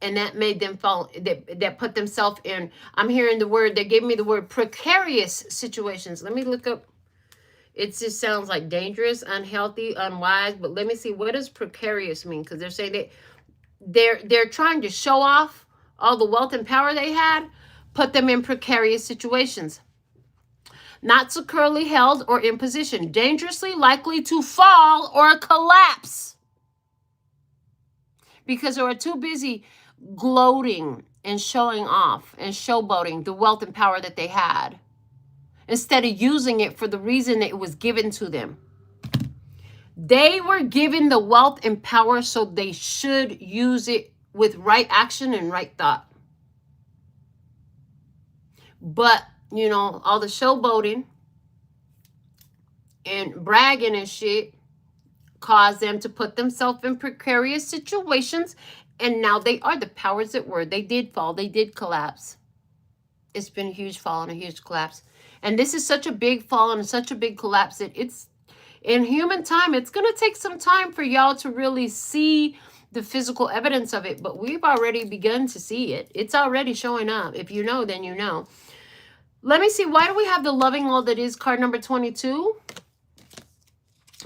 And that made them fall, that put themselves in, I'm hearing the word, they gave me the word precarious situations. Let me look up. It just sounds like dangerous, unhealthy, unwise. But let me see, what does precarious mean? Because they're saying that they're trying to show off all the wealth and power they had, put them in precarious situations. not securely held or in position, dangerously likely to fall or collapse because they were too busy gloating and showing off and showboating the wealth and power that they had instead of using it for the reason that it was given to them. They were given the wealth and power, so they should use it with right action and right thought. But, you know, all the showboating and bragging and shit caused them to put themselves in precarious situations, and now they are the powers that were. They did fall. They did collapse. It's been a huge fall and a huge collapse. And this is such a big fall and such a big collapse that it's, in human time, it's going to take some time for y'all to really see the physical evidence of it, but we've already begun to see it. It's already showing up. If you know, then you know. Let me see. Why do we have the loving all that is card number 22?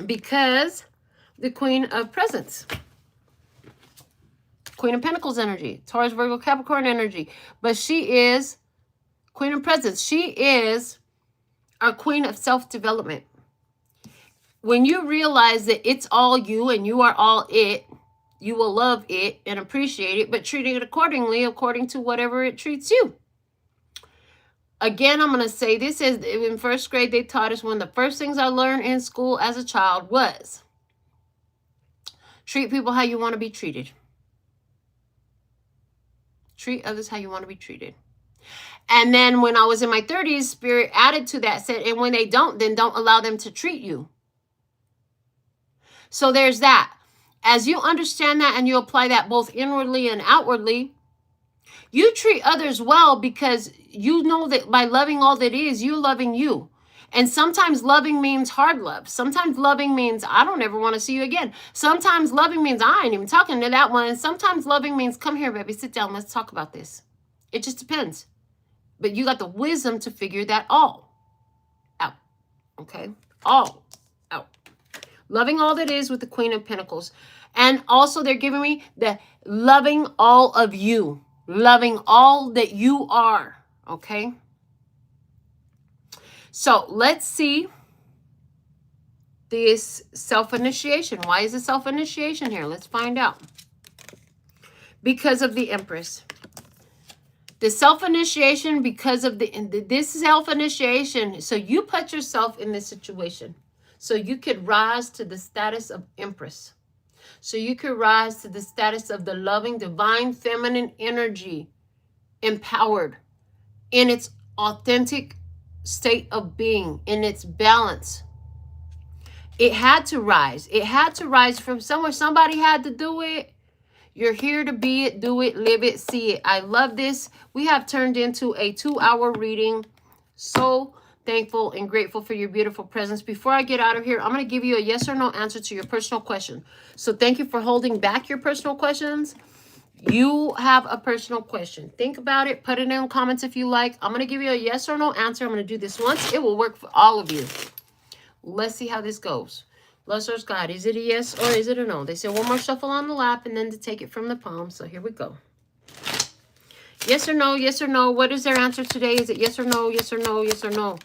Because the Queen of Presents. Queen of Pentacles energy. Taurus, Virgo, Capricorn energy. But she is Queen of Presents. She is our Queen of self-development. When you realize that it's all you and you are all it, you will love it and appreciate it, but treat it accordingly, according to whatever it treats you. Again, I'm going to say this is in first grade, they taught us one of the first things I learned in school as a child was treat people how you want to be treated. Treat others how you want to be treated. And then when I was in my 30s, Spirit added to that, said, and when they don't, then don't allow them to treat you. So there's that. As you understand that and you apply that both inwardly and outwardly, you treat others well because you know that by loving all that is, you're loving you. And sometimes loving means hard love. Sometimes loving means I don't ever want to see you again. Sometimes loving means I ain't even talking to that one. And sometimes loving means come here, baby, sit down. Let's talk about this. It just depends. But you got the wisdom to figure that all out. Okay? All out. Loving all that is with the Queen of Pentacles. And also they're giving me the loving all of you. Loving all that you are. Okay? So let's see this self-initiation. Why is it self-initiation here? Let's find out. Because of the Empress. The self-initiation because of this self-initiation. So you put yourself in this situation. So you could rise to the status of Empress. So you could rise to the status of the loving, divine, feminine energy, empowered in its authentic state of being, in its balance. It had to rise. It had to rise from somewhere. Somebody had to do it. You're here to be it, do it, live it, see it. I love this. We have turned into a 2-hour reading. So thankful and grateful for your beautiful presence. Before I get out of here, I'm going to give you a yes or no answer to your personal question. So thank you for holding back your personal questions. You have a personal question. Think about it. Put it in the comments if you like. I'm going to give you a yes or no answer. I'm going to do this once. It will work for all of you. Let's see how this goes. Love Source God, is it a yes or is it a no? They said one more shuffle on the lap and then to take it from the palm. So here we go. Yes or no, yes or no. What is their answer today? Is it yes or no, yes or no, yes or no?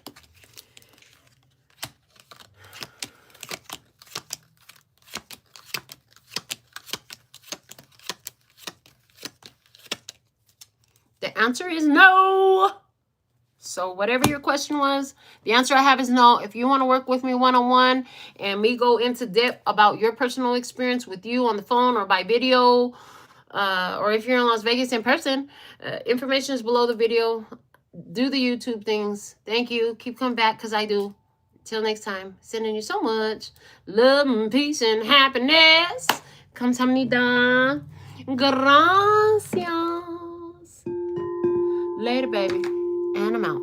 The answer is no. So whatever your question was, the answer I have is no. If you want to work with me one-on-one and me go into depth about your personal experience with you on the phone or by video, or if you're in Las Vegas in person, information is below the video. Do the YouTube things. Thank you. Keep coming back because I do. Till next time, sending you so much love and peace and happiness. Kamsahamnida. Gracias. Later, baby. And I'm out.